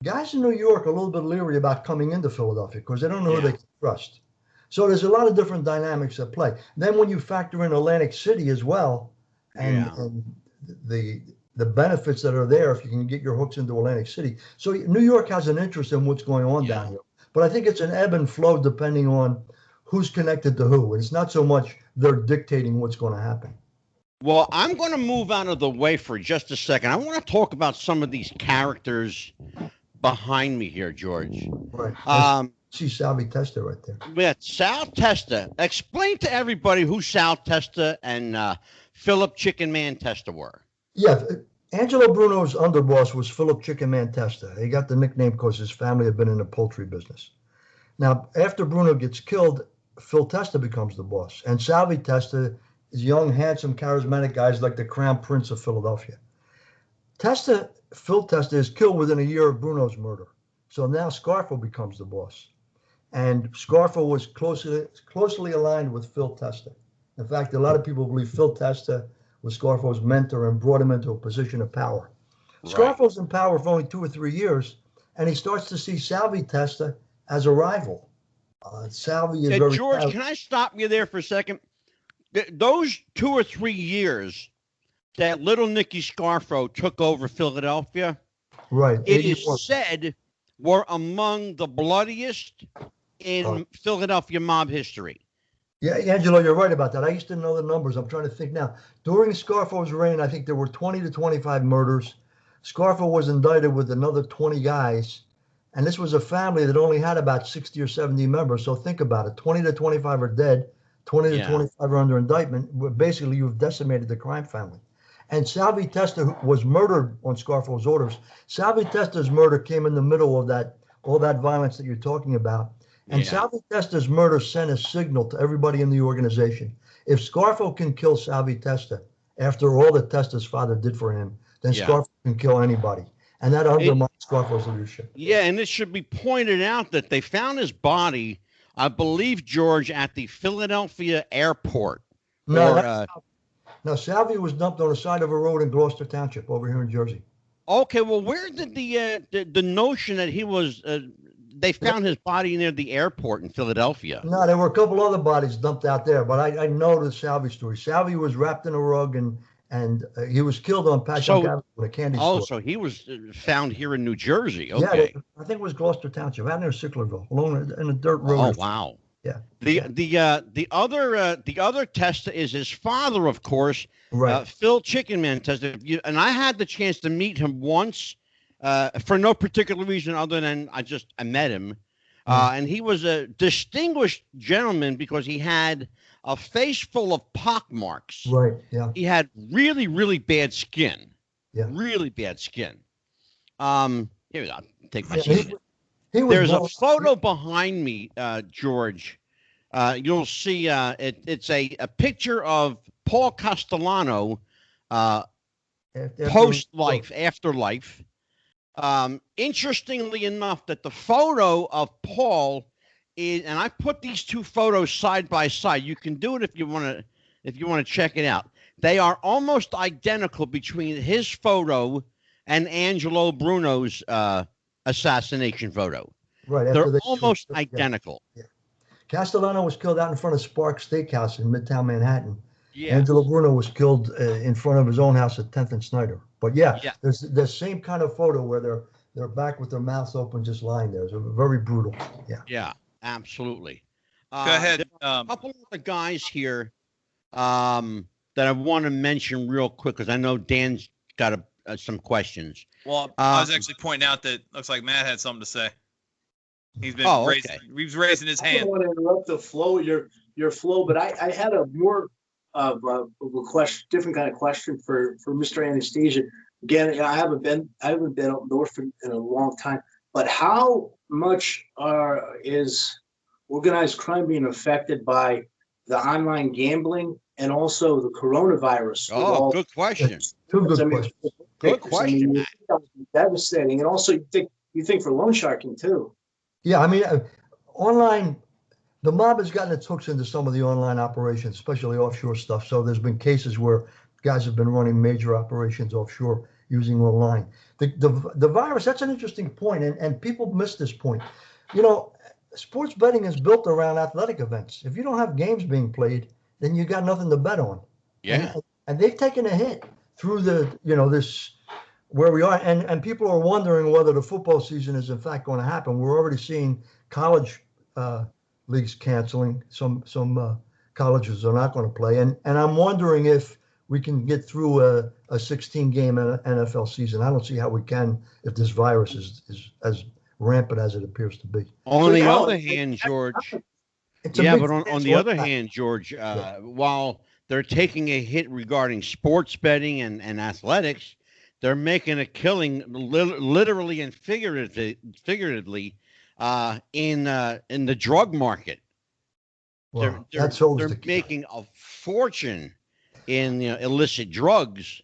guys in New York are a little bit leery about coming into Philadelphia because they don't know who they can trust. So there's a lot of different dynamics at play. Then when you factor in Atlantic City as well, and the benefits that are there if you can get your hooks into Atlantic City. So New York has an interest in what's going on down here. But I think it's an ebb and flow depending on who's connected to who. And it's not so much they're dictating what's going to happen. Well, I'm going to move out of the way for just a second. I want to talk about some of these characters behind me here, George. Right. See Salvi Testa right there. Yeah, Sal Testa. Explain to everybody who Sal Testa and Philip Chicken Man Testa were. Yeah, Angelo Bruno's underboss was Philip Chicken Man Testa. He got the nickname because his family had been in the poultry business. Now, after Bruno gets killed, Phil Testa becomes the boss. And Salvi Testa is young, handsome, charismatic guys like the Crown Prince of Philadelphia. Phil Testa is killed within a year of Bruno's murder. So now Scarfo becomes the boss. And Scarfo was closely aligned with Phil Testa. In fact, a lot of people believe Phil Testa was Scarfo's mentor and brought him into a position of power. Right. Scarfo's in power for only 2 or 3 years, and he starts to see Salvi Testa as a rival. Salvi is very George, can I stop you there for a second? Those 2 or 3 years that little Nicky Scarfo took over Philadelphia, right? It is said were among the bloodiest in Philadelphia mob history. Yeah, Angelo, you're right about that. I used to know the numbers. I'm trying to think now. During Scarfo's reign, I think there were 20 to 25 murders. Scarfo was indicted with another 20 guys. And this was a family that only had about 60 or 70 members. So think about it. 20 to 25 are dead. 20 to 25 are under indictment. Basically, you've decimated the crime family. And Salvi Testa was murdered on Scarfo's orders. Salvi Testa's murder came in the middle of all that violence that you're talking about. And Salvi Testa's murder sent a signal to everybody in the organization. If Scarfo can kill Salvi Testa after all that Testa's father did for him, then Scarfo can kill anybody. And that undermines Scarfo's leadership. Yeah, and it should be pointed out that they found his body, I believe, George, at the Philadelphia airport. No, Salvi was dumped on the side of a road in Gloucester Township over here in Jersey. Okay, well, where did the notion that he was... they found his body near the airport in Philadelphia. No, there were a couple other bodies dumped out there, but I know the Salvi story. Salvi was wrapped in a rug and he was killed on Patchogue Avenue in a candy store. Oh, so he was found here in New Jersey. Okay. Yeah, I think it was Gloucester Township, out near Sicklerville, along in a dirt road. Oh, wow. Yeah. The other Testa is his father, of course, right. Phil Chicken Man Testa. And I had the chance to meet him once. For no particular reason other than I met him. And he was a distinguished gentleman because he had a face full of pockmarks. Right, yeah. He had really, really bad skin. Yeah. Really bad skin. Here we go. Take my seat. There's a photo behind me, George. You'll see it's a picture of Paul Castellano post-life, afterlife. Interestingly enough, that the photo of Paul is, and I put these two photos side by side. You can do it if you want to check it out. They are almost identical between his photo and Angelo Bruno's assassination photo. Right. They're After they almost identical. Yeah. Castellano was killed out in front of Sparks Steakhouse in Midtown Manhattan. Yeah. Angelo Bruno was killed in front of his own house at 10th and Snyder. But yeah, Yeah. there's the same kind of photo where they're back with their mouths open, just lying there. It's very brutal. Yeah. Yeah, absolutely. Go ahead. There are a couple of the guys here that I want to mention real quick because I know Dan's got some questions. Well, I was actually pointing out that looks like Matt had something to say. He's been he's raising his hand. I don't want to interrupt the flow, your flow, but I had a more of a question, different kind of question for Mr. Anastasia. Again, I haven't been up north in a long time, but how much is organized crime being affected by the online gambling and also the coronavirus? Oh, good question. Two good questions. Good question. That was devastating, and also you think for loan sharking too. Yeah, I mean, online, the mob has gotten its hooks into some of the online operations, especially offshore stuff. So there's been cases where guys have been running major operations offshore using online. The virus, that's an interesting point, and people miss this point. You know, sports betting is built around athletic events. If you don't have games being played, then you got nothing to bet on. Yeah. And they've taken a hit through this where we are, and people are wondering whether the football season is in fact going to happen. We're already seeing college leagues canceling. Some colleges are not going to play, and I'm wondering if we can get through a 16-game NFL season. I don't see how we can if this virus is as rampant as it appears to be. On the other hand, George. Yeah, but on the other hand, George, while they're taking a hit regarding sports betting and athletics, they're making a killing literally and figuratively in the drug market. Wow, they're making a fortune in illicit drugs.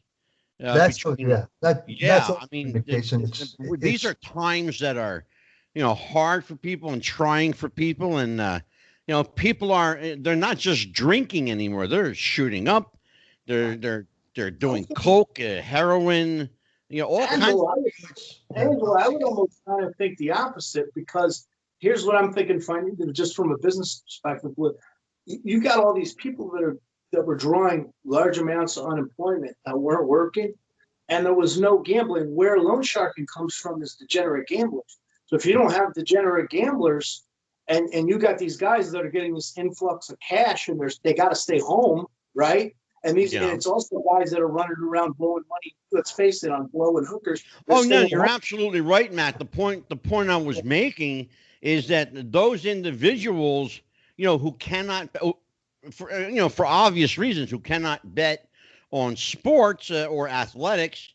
I mean, these are times that are, hard for people and trying for people, and people they're not just drinking anymore. They're shooting up. They're doing coke, heroin, all kinds of. Angela, I would almost kind of think the opposite, because here's what I'm thinking, finding just from a business perspective. You got all these people that were drawing large amounts of unemployment that weren't working, and there was no gambling. Where loan sharking comes from is degenerate gamblers. So if you don't have degenerate gamblers, and you got these guys that are getting this influx of cash, and they got to stay home, right? And and it's also guys that are running around blowing money. Let's face it, on blowing hookers. Oh no, you're absolutely right, Matt. The point I was making is that those individuals, who cannot, for obvious reasons, who cannot bet on sports or athletics,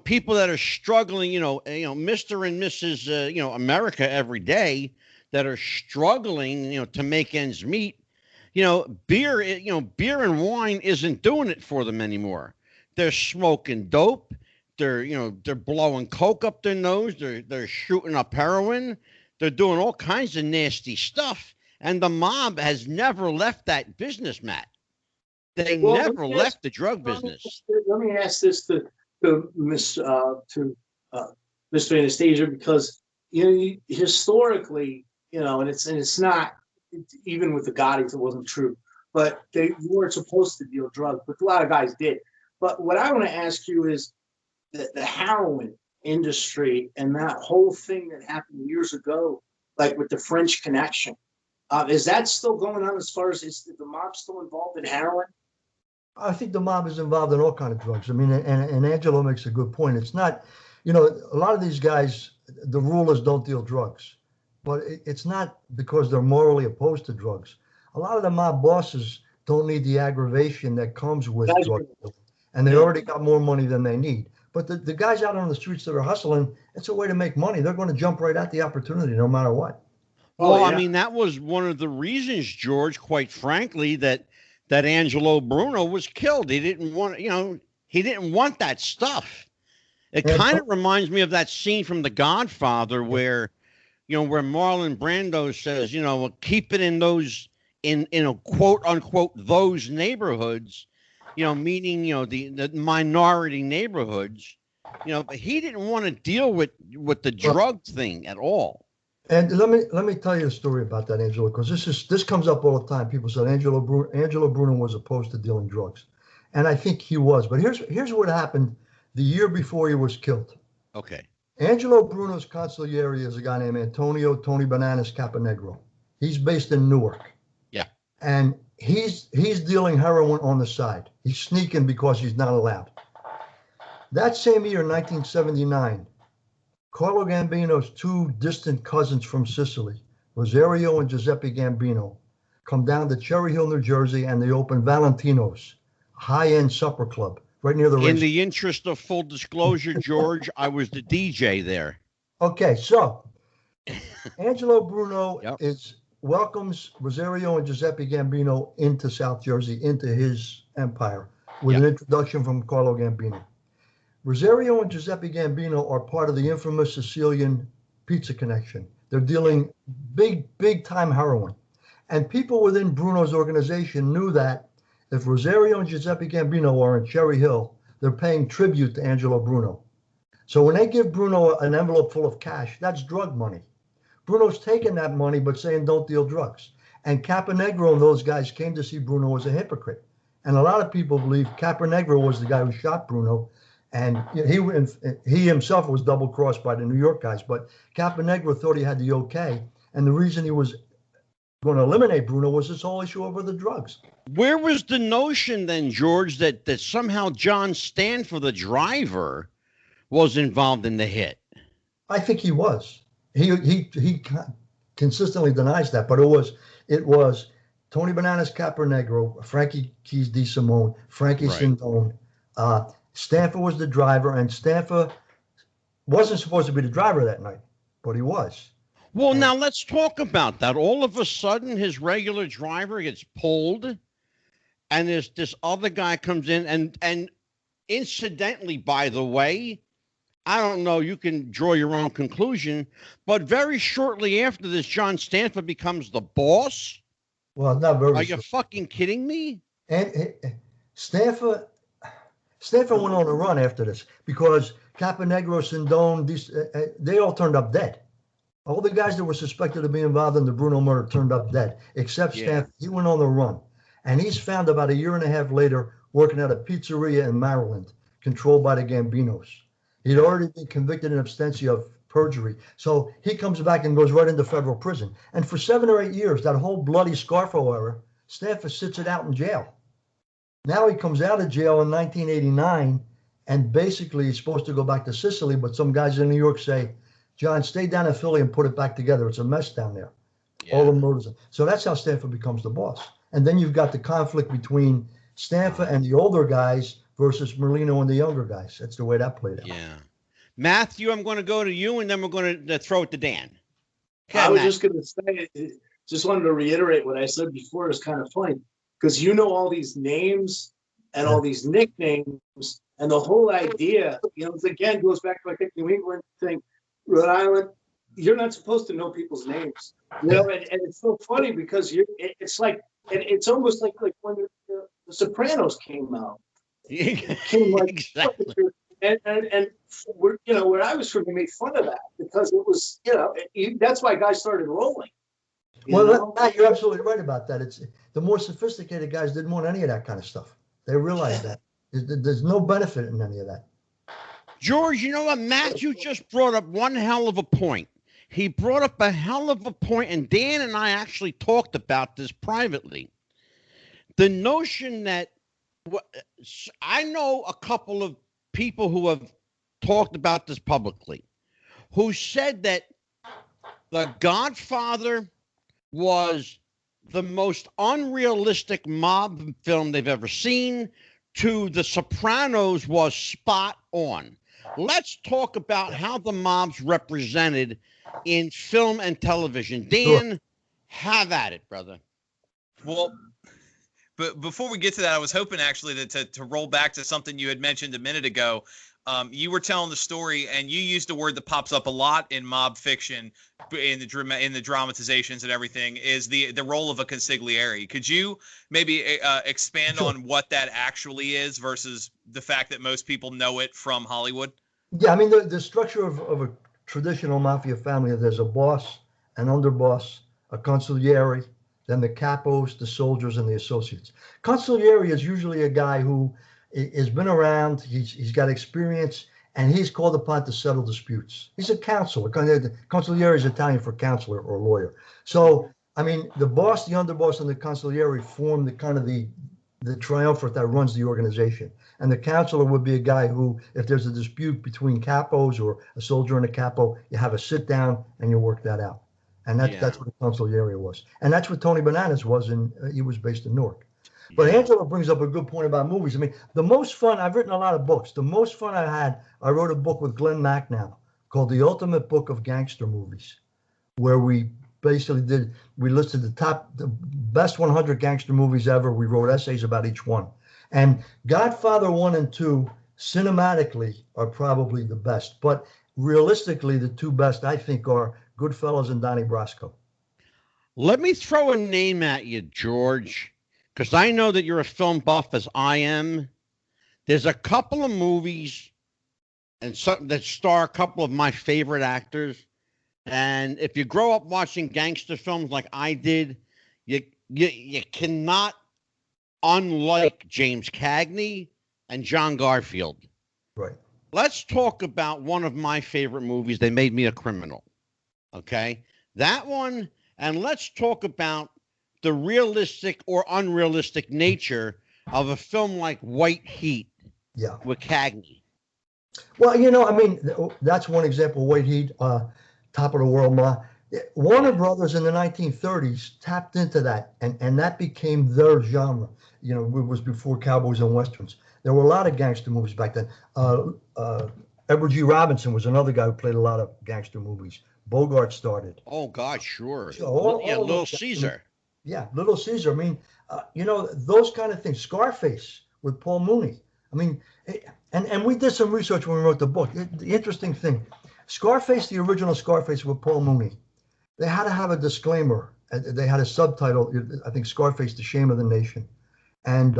people that are struggling, Mr. and Mrs. America every day, that are struggling, to make ends meet. Beer and wine isn't doing it for them anymore. They're smoking dope. They're blowing coke up their nose. They're shooting up heroin. They're doing all kinds of nasty stuff. And the mob has never left that business, Matt. They never left the drug business. Let me ask this to Mr. Anastasia, because historically, and it's not. Even with the Gotti's, it wasn't true, but they weren't supposed to deal drugs, but a lot of guys did. But what I want to ask you is the heroin industry and that whole thing that happened years ago, like with the French Connection. Is that still going on? As far as is the mob still involved in heroin? I think the mob is involved in all kinds of drugs. I mean, and Angelo makes a good point. It's not, a lot of these guys, the rulers don't deal drugs. But it's not because they're morally opposed to drugs. A lot of the mob bosses don't need the aggravation that comes with drug dealing, and they already got more money than they need. But the guys out on the streets that are hustling, it's a way to make money. They're going to jump right at the opportunity no matter what. Well, I mean, that was one of the reasons, George, quite frankly, that Angelo Bruno was killed. He didn't want, he didn't want that stuff. It kind of reminds me of that scene from The Godfather where where Marlon Brando says, keep it in those, in a quote unquote, those neighborhoods, meaning, the minority neighborhoods, But he didn't want to deal with the drug thing at all. And let me tell you a story about that, Angelo, because this comes up all the time. People said Angelo Bruno was opposed to dealing drugs, and I think he was. But here's what happened the year before he was killed. Okay. Angelo Bruno's consigliere is a guy named Antonio Tony Bananas Caponegro. He's based in Newark. Yeah. And he's dealing heroin on the side. He's sneaking because he's not allowed. That same year, 1979. Carlo Gambino's two distant cousins from Sicily, Rosario and Giuseppe Gambino, come down to Cherry Hill, New Jersey, and they open Valentino's, a high-end supper club right near the race. In the interest of full disclosure, George, I was the DJ there. Okay, so Angelo Bruno welcomes Rosario and Giuseppe Gambino into South Jersey, into his empire, with an introduction from Carlo Gambino. Rosario and Giuseppe Gambino are part of the infamous Sicilian pizza connection. They're dealing big time heroin. And people within Bruno's organization knew that if Rosario and Giuseppe Gambino are in Cherry Hill, they're paying tribute to Angelo Bruno. So when they give Bruno an envelope full of cash, that's drug money. Bruno's taking that money but saying don't deal drugs. And Caponegro and those guys came to see Bruno as a hypocrite. And a lot of people believe Caponegro was the guy who shot Bruno. And he himself was double-crossed by the New York guys, but Caponegro thought he had the okay. And the reason he was going to eliminate Bruno was this whole issue over the drugs. Where was the notion then, George, that somehow John Stanfa, the driver, was involved in the hit? I think he was. He consistently denies that, but it was Tony Bananas Caponegro, Frankie Keys DeSimone, Frankie Sindone. Stanfa was the driver, and Stanfa wasn't supposed to be the driver that night, but he was. Well, now let's talk about that. All of a sudden, his regular driver gets pulled, and this other guy comes in, and incidentally, by the way, I don't know, you can draw your own conclusion, but very shortly after this, John Stanfa becomes the boss. Well, not very. Are you fucking kidding me? And Stanfa went on a run after this because Caponegro, Sindone, they all turned up dead. All the guys that were suspected of being involved in the Bruno murder turned up dead, except Stanfa. He went on the run. And he's found about a year and a half later working at a pizzeria in Maryland, controlled by the Gambinos. He'd already been convicted in absentia of perjury. So he comes back and goes right into federal prison. And for 7 or 8 years, that whole bloody Scarfo era, Stanfa sits it out in jail. Now he comes out of jail in 1989, and basically he's supposed to go back to Sicily, but some guys in New York say, John, stay down in Philly and put it back together. It's a mess down there. Yeah. All the murders. So that's how Stanfa becomes the boss. And then you've got the conflict between Stanfa and the older guys versus Merlino and the younger guys. That's the way that played out. Yeah. Matthew, I'm going to go to you, and then we're going to throw it to Dan. Okay, I was just going to say, just wanted to reiterate what I said before. It's kind of funny because you know all these names and all these nicknames, and the whole idea, again, goes back to, I think, New England thing, Rhode Island. You're not supposed to know people's names, and it's so funny because it's like, and it's almost like when the Sopranos came out. Exactly. And where I was from, they made fun of that because it was, that's why guys started rolling. Matt, you're absolutely right about that. It's the more sophisticated guys didn't want any of that kind of stuff. They realized that there's no benefit in any of that. George, you know what? Matthew just brought up one hell of a point. He brought up a hell of a point, and Dan and I actually talked about this privately. The notion that I know a couple of people who have talked about this publicly, who said that The Godfather was the most unrealistic mob film they've ever seen, to The Sopranos was spot on. Let's talk about how the mob's represented in film and television. Dan, have at it, brother. Well, but before we get to that, I was hoping actually to roll back to something you had mentioned a minute ago. You were telling the story, and you used a word that pops up a lot in mob fiction, in the dramatizations and everything, is the role of a consigliere. Could you maybe expand on what that actually is versus the fact that most people know it from Hollywood? Yeah, I mean, the structure of a traditional mafia family, there's a boss, an underboss, a consigliere, then the capos, the soldiers, and the associates. Consigliere is usually a guy who has been around, he's got experience, and he's called upon to settle disputes. He's a counselor. Consigliere is Italian for counselor or lawyer. So, I mean, the boss, the underboss, and the consigliere form the kind of the triumvirate that runs the organization. And the counselor would be a guy who, if there's a dispute between capos or a soldier and a capo, you have a sit down and you work that out. And that's what the consigliere was. And that's what Tony Bananas was, and he was based in Newark. But Angela brings up a good point about movies. I mean, the most fun, I've written a lot of books. The most fun I had, I wrote a book with Glenn Macnow called The Ultimate Book of Gangster Movies, where we basically we listed the best 100 gangster movies ever. We wrote essays about each one. And Godfather 1 and 2, cinematically, are probably the best. But realistically, the two best, I think, are Goodfellas and Donnie Brasco. Let me throw a name at you, George, because I know that you're a film buff as I am. There's a couple of movies and some that star a couple of my favorite actors. And if you grow up watching gangster films like I did, you cannot unlike James Cagney and John Garfield. Right. Let's talk about one of my favorite movies, They Made Me a Criminal. Okay? That one, and let's talk about the realistic or unrealistic nature of a film like White Heat with Cagney. Well, you know, I mean, that's one example, White Heat, Top of the World Ma. Warner Brothers in the 1930s tapped into that, and that became their genre. You know, it was before cowboys and westerns. There were a lot of gangster movies back then. Edward G. Robinson was another guy who played a lot of gangster movies. Bogart started. Oh, God, sure. So Little Caesar. Yeah, Little Caesar. I mean, you know, those kind of things. Scarface with Paul Mooney. I mean, and we did some research when we wrote the book. The interesting thing, Scarface, the original Scarface with Paul Mooney, they had to have a disclaimer. They had a subtitle, I think, Scarface, The Shame of the Nation. And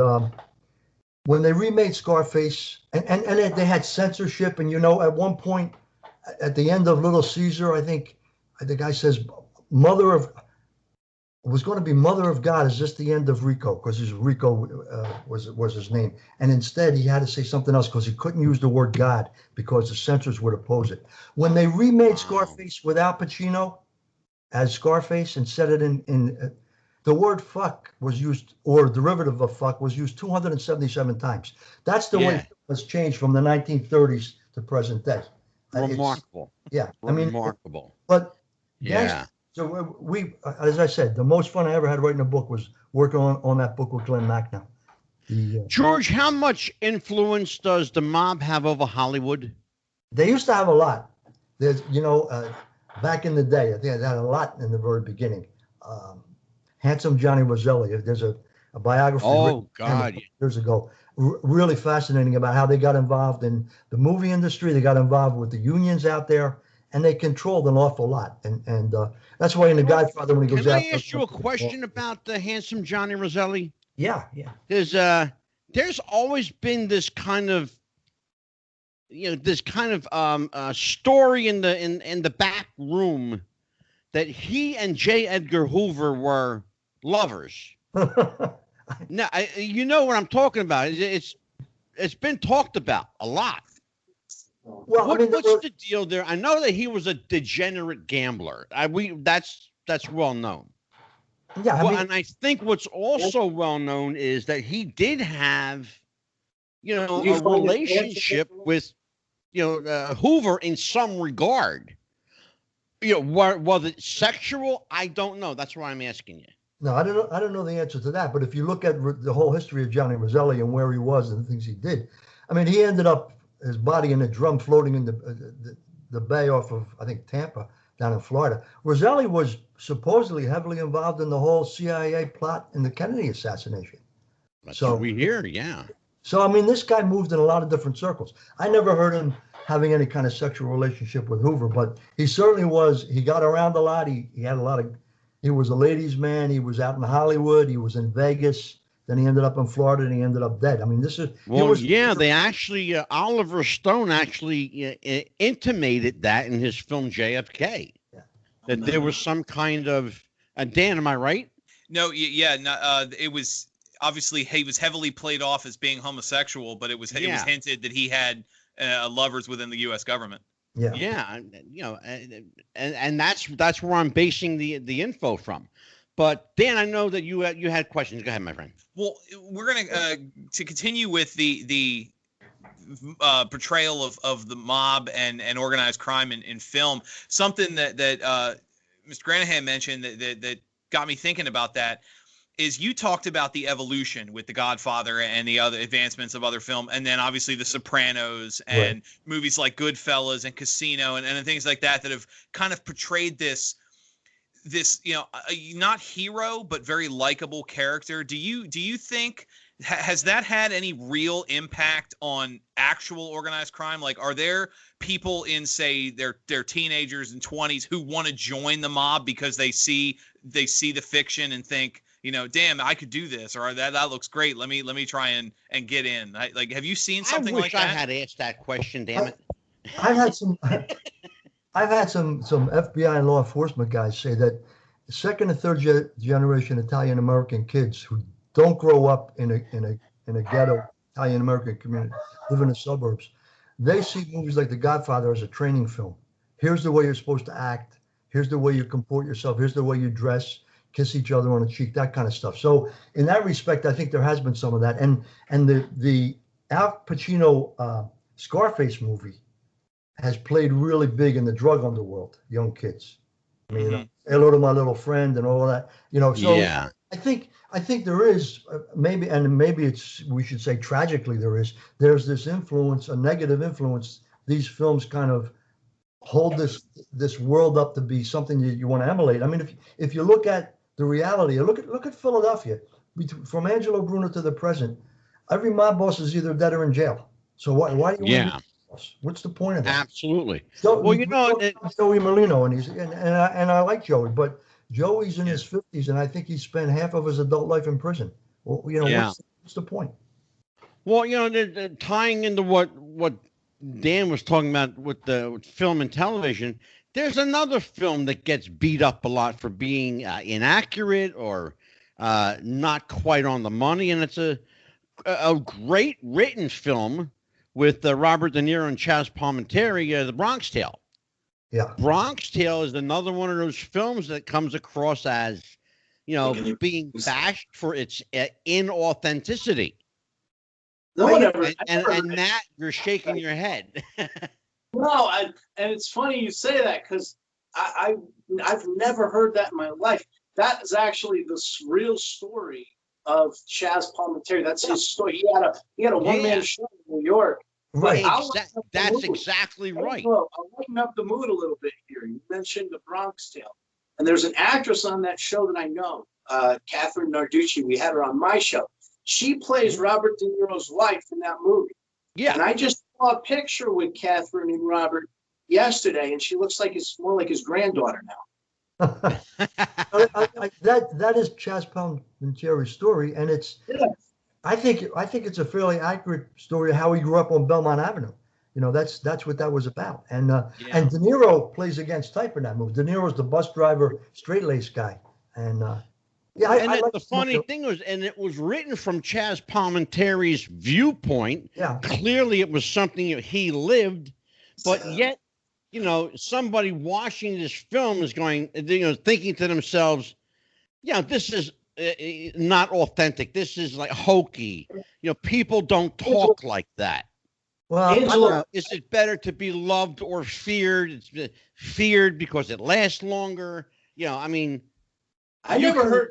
when they remade Scarface, and they had censorship, and, you know, at one point, at the end of Little Caesar, I think the guy says, was going to be Mother of God. Is this the end of Rico? Because Rico was his name. And instead, he had to say something else because he couldn't use the word God because the censors would oppose it. When they remade Scarface with Al Pacino as Scarface and said it in the word fuck was used, or derivative of fuck was used 277 times. That's the way it was changed from the 1930s to present day. Remarkable. I mean, remarkable. But so we, as I said, the most fun I ever had writing a book was working on that book with Glenn Macnow. George, how much influence does the mob have over Hollywood? They used to have a lot. There's, you know, back in the day, I think they had a lot in the very beginning. Handsome Johnny Roselli. There's a biography years ago, really fascinating about how they got involved in the movie industry. They got involved with the unions out there, and they controlled an awful lot. And that's why in The Godfather, when he goes out. Can I ask you a question about the Handsome Johnny Roselli? Yeah. There's always been this kind of, you know, story in the back room that he and J. Edgar Hoover were lovers. Now, you know what I'm talking about. It's been talked about a lot. Well, what's the deal there? I know that he was a degenerate gambler. That's well known. Yeah, and I think what's also well known is that he did have, you know, a relationship with, you know, Hoover in some regard. You know, was it sexual? I don't know. That's why I'm asking you. No, I don't know the answer to that. But if you look at the whole history of Johnny Roselli and where he was and the things he did, I mean, he ended up his body in a drum floating in the bay off of, I think, Tampa down in Florida. Roselli was supposedly heavily involved in the whole CIA plot in the Kennedy assassination. That's what we hear, yeah. So, I mean, this guy moved in a lot of different circles. I never heard him having any kind of sexual relationship with Hoover, but he certainly was. He got around a lot. He had a lot of. He was a ladies' man. He was out in Hollywood. He was in Vegas. Then he ended up in Florida, and he ended up dead. I mean, this is they actually Oliver Stone actually intimated that in his film JFK, that there was some kind of Dan, am I right? No, it was obviously he was heavily played off as being homosexual, but it was hinted that he had lovers within the U.S. government. Yeah, and that's where I'm basing the info from. But Dan, I know that you had questions. Go ahead, my friend. Well, we're gonna to continue with the portrayal of the mob and organized crime in film. Something that Mr. Granahan mentioned that got me thinking about that is you talked about the evolution with The Godfather and the other advancements of other film, and then obviously The Sopranos and movies like Goodfellas and Casino and things like that have kind of portrayed this not hero but very likable character. Do you think has that had any real impact on actual organized crime? Like, are there people in, say, their teenagers and 20s who want to join the mob because they see the fiction and think, damn, I could do this, or that looks great. Let me try and get in. Have you seen something like that? I wish I had asked that question. Damn it. I've had some FBI and law enforcement guys say that second and third generation Italian-American kids who don't grow up in a ghetto Italian-American community, live in the suburbs, they see movies like The Godfather as a training film. Here's the way you're supposed to act. Here's the way you comport yourself. Here's the way you dress, kiss each other on the cheek, that kind of stuff. So in that respect, I think there has been some of that. And the Al Pacino Scarface movie has played really big in the drug underworld, young kids. I mean, hello to my little friend and all of that, So yeah. I think there is maybe we should say tragically there's this influence, a negative influence. These films kind of hold this world up to be something that you want to emulate. I mean, if you look at the reality, look at Philadelphia, from Angelo Bruno to the present, every mob boss is either dead or in jail. So why do you want to what's the point of that? Absolutely. So, Joey Merlino, and I like Joey, but Joey's in his 50s, and I think he spent half of his adult life in prison. Well, what's the point? Well, tying into what Dan was talking about with film and television, there's another film that gets beat up a lot for being inaccurate or not quite on the money, and it's a great written film with Robert De Niro and Chaz Palminteri, The Bronx Tale. Yeah. Bronx Tale is another one of those films that comes across as, being bashed for its inauthenticity. And Matt, you're shaking your head. No, and it's funny you say that because I've never heard that in my life. That is actually the real story of Chaz Palminteri. That's his story. He had a one-man show in New York. Right. That's exactly right. I'll lighten up the mood a little bit here. You mentioned The Bronx Tale. And there's an actress on that show that I know, Catherine Narducci. We had her on my show. She plays Robert De Niro's wife in that movie. Yeah. And I just saw a picture with Catherine and Robert yesterday, and she looks like it's more like his granddaughter now. That is Chaz Palminteri's story, and it's. Yeah. I think it's a fairly accurate story of how he grew up on Belmont Avenue. That's what that was about. And and De Niro plays against type in that movie. De Niro's the bus driver, straight-laced guy. And the funny thing was, and it was written from Chaz Palminteri's viewpoint. Yeah. Clearly, it was something he lived, but yet, somebody watching this film is going, thinking to themselves, this is not authentic. This is like hokey. People don't talk like that. Well, is it better to be loved or feared? It's feared because it lasts longer. I never heard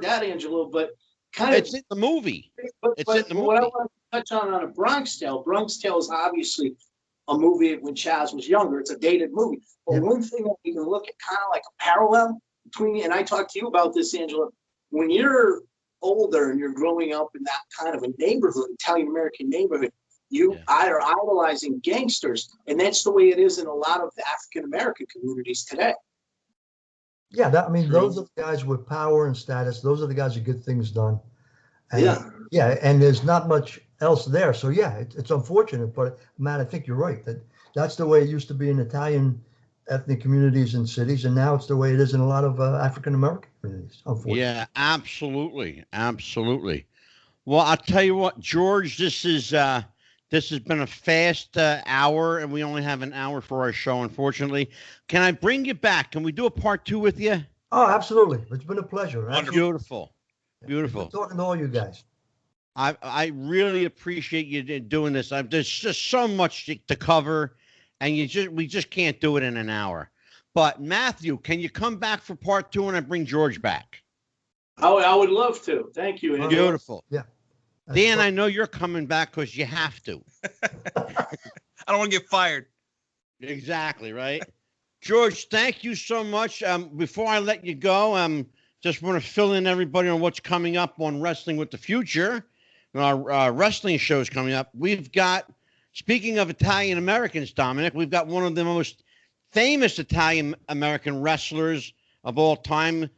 that, Angelo, but kind of it's in the movie. But in the movie. What I want to touch on a Bronx Tale. Bronx Tale is obviously a movie when Chaz was younger. It's a dated movie. But one thing that we can look at kind of like a parallel between, and I talked to you about this, Angela, when you're older and you're growing up in that kind of a neighborhood, Italian-American neighborhood, you are idolizing gangsters. And that's the way it is in a lot of the African-American communities today. Yeah, I mean, True. those are the guys with power and status. Those are the guys who get things done. And, Yeah. yeah, and there's not much else there. So yeah, it's unfortunate, but Matt, I think you're right that's the way it used to be in Italian ethnic communities and cities, and now it's the way it is in a lot of African American communities. Unfortunately. Yeah, absolutely, absolutely. Well, I'll tell you what, George, this has been a fast hour, and we only have an hour for our show, unfortunately. Can I bring you back? Can we do a part 2 with you? Oh, absolutely. It's been a pleasure. Beautiful, beautiful. Good talking to all you guys. I really appreciate you doing this. There's just so much to cover, and we just can't do it in an hour. But Matthew, can you come back for part 2 and I bring George back? I would love to. Thank you, Angela. Beautiful. Yeah. Dan, I know you're coming back because you have to. I don't want to get fired. Exactly, right? George, thank you so much. Before I let you go, just want to fill in everybody on what's coming up on Wrestling with the Future. Our wrestling shows coming up. We've got, speaking of Italian Americans, Dominic, we've got one of the most famous Italian American wrestlers of all time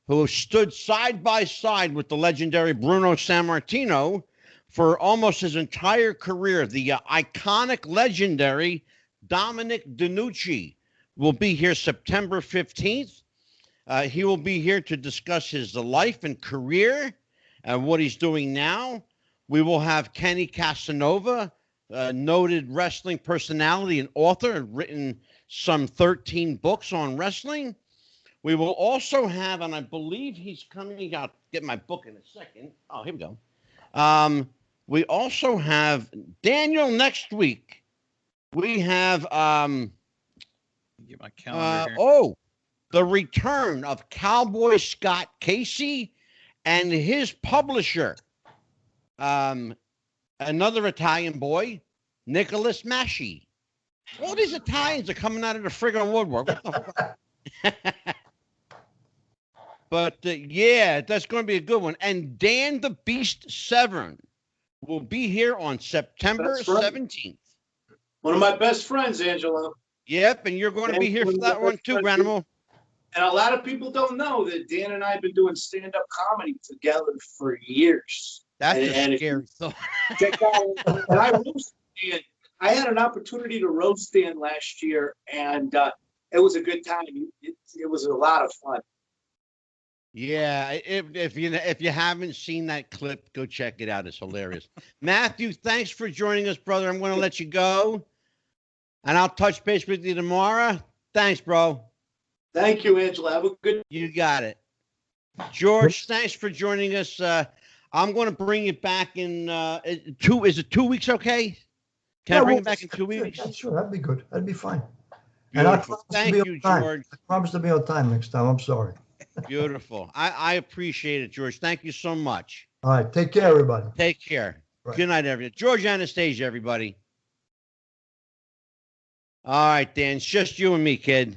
who stood side by side with the legendary Bruno Sammartino for almost his entire career. The iconic, legendary Dominic DeNucci will be here September 15th. He will be here to discuss his life and career and what he's doing now. We will have Kenny Casanova, a noted wrestling personality and author, written some 13 books on wrestling. We will also have, and I believe he's coming out, get my book in a second. Oh, here we go. We also have Daniel next week. We have Get my calendar here. The return of Cowboy Scott Casey and his publisher, another Italian boy, Nicholas Masci. All these Italians are coming out of the friggin' woodwork. What the fuck? But yeah, that's going to be a good one. And Dan the Beast Severn will be here on September 17th. One of my best friends, Angela. Yep, and you're going to be here for that one too, Granimal. And a lot of people don't know that Dan and I have been doing stand-up comedy together for years. That's a scary thought. And I roasted Dan. I had an opportunity to roast Dan last year, and it was a good time. It was a lot of fun. Yeah, if you haven't seen that clip, go check it out. It's hilarious. Matthew, thanks for joining us, brother. I'm going to let you go, and I'll touch base with you tomorrow. Thanks, bro. Thank you, Angela. Have a good. You got it. George, thanks for joining us. I'm going to bring you back in Is it 2 weeks? Okay. Can I bring it back in 2 weeks? Yeah, sure, that'd be good. That'd be fine. Beautiful. Thank you, George. I promise to be on time next time. I'm sorry. Beautiful. I appreciate it, George. Thank you so much. All right. Take care, everybody. Take care. Right. Good night, everybody. George Anastasia, everybody. All right, Dan. It's just you and me, kid.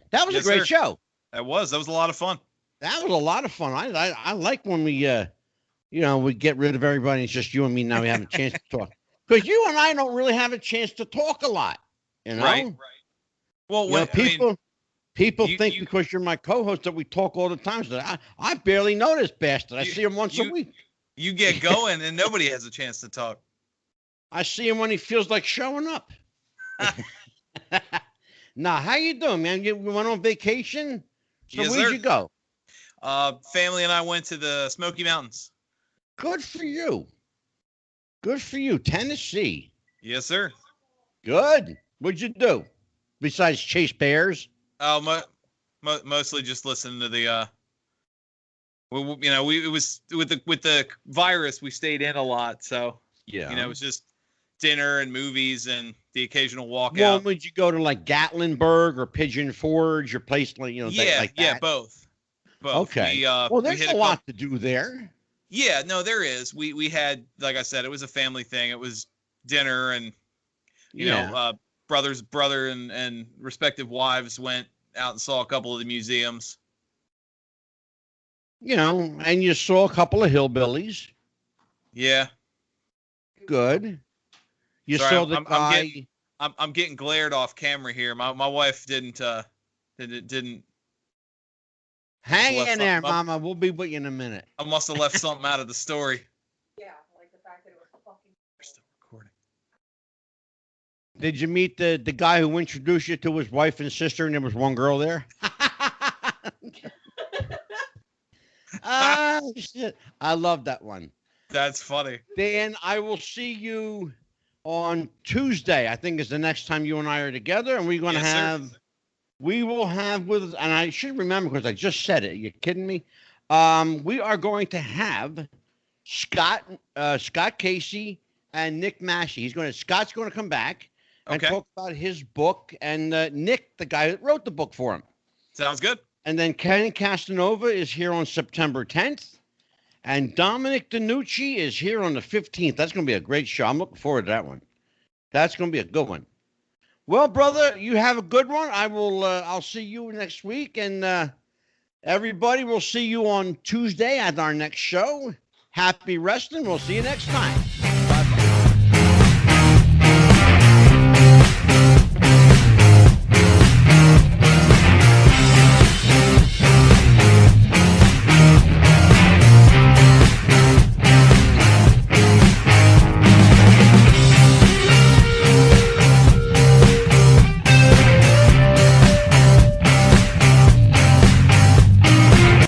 That was a great show. That was a lot of fun. That was a lot of fun. I like when we we get rid of everybody. It's just you and me now. We have a chance to talk. Because you and I don't really have a chance to talk a lot. You know? Right. Well, people think because you're my co-host that we talk all the time. So I barely know this bastard. I see him once a week. You get going and nobody has a chance to talk. I see him when he feels like showing up. Now, how you doing, man? You went on vacation? So yes, where'd you go? Family and I went to the Smoky Mountains. Good for you. Good for you. Tennessee. Yes, sir. Good. What'd you do? Besides chase bears? Oh, mostly just listening to the, it was with the virus, we stayed in a lot. So, yeah, it was just dinner and movies and the occasional walk well, out. Would you go to like Gatlinburg or Pigeon Forge or place like, like that? Yeah, both. Okay. Well, there's a lot to do there. Yeah, no, there is. We had, like I said, it was a family thing. It was dinner and, you know, brother and respective wives went out and saw a couple of the museums. And you saw a couple of hillbillies. Yeah. Good. You saw the guy. I'm getting glared off camera here. My wife didn't Hang left in there, something up. Mama. We'll be with you in a minute. I must have left something out of the story. Yeah, like the fact that it was fucking. We're still recording. Did you meet the guy who introduced you to his wife and sister, and there was one girl there? Ah, shit. I love that one. That's funny. Dan, I will see you on Tuesday. I think is the next time you and I are together, and we're going to Yes, sir. have. We will have with us, and I should remember because I just said it. Are you kidding me? We are going to have Scott Casey and Nick Massey. Scott's going to come back and Okay. talk about his book, and Nick, the guy that wrote the book for him. Sounds good. And then Ken Castanova is here on September 10th. And Dominic DiNucci is here on the 15th. That's going to be a great show. I'm looking forward to that one. That's going to be a good one. Well, brother, you have a good one. I'll see you next week. And everybody will see you on Tuesday at our next show. Happy wrestling. We'll see you next time.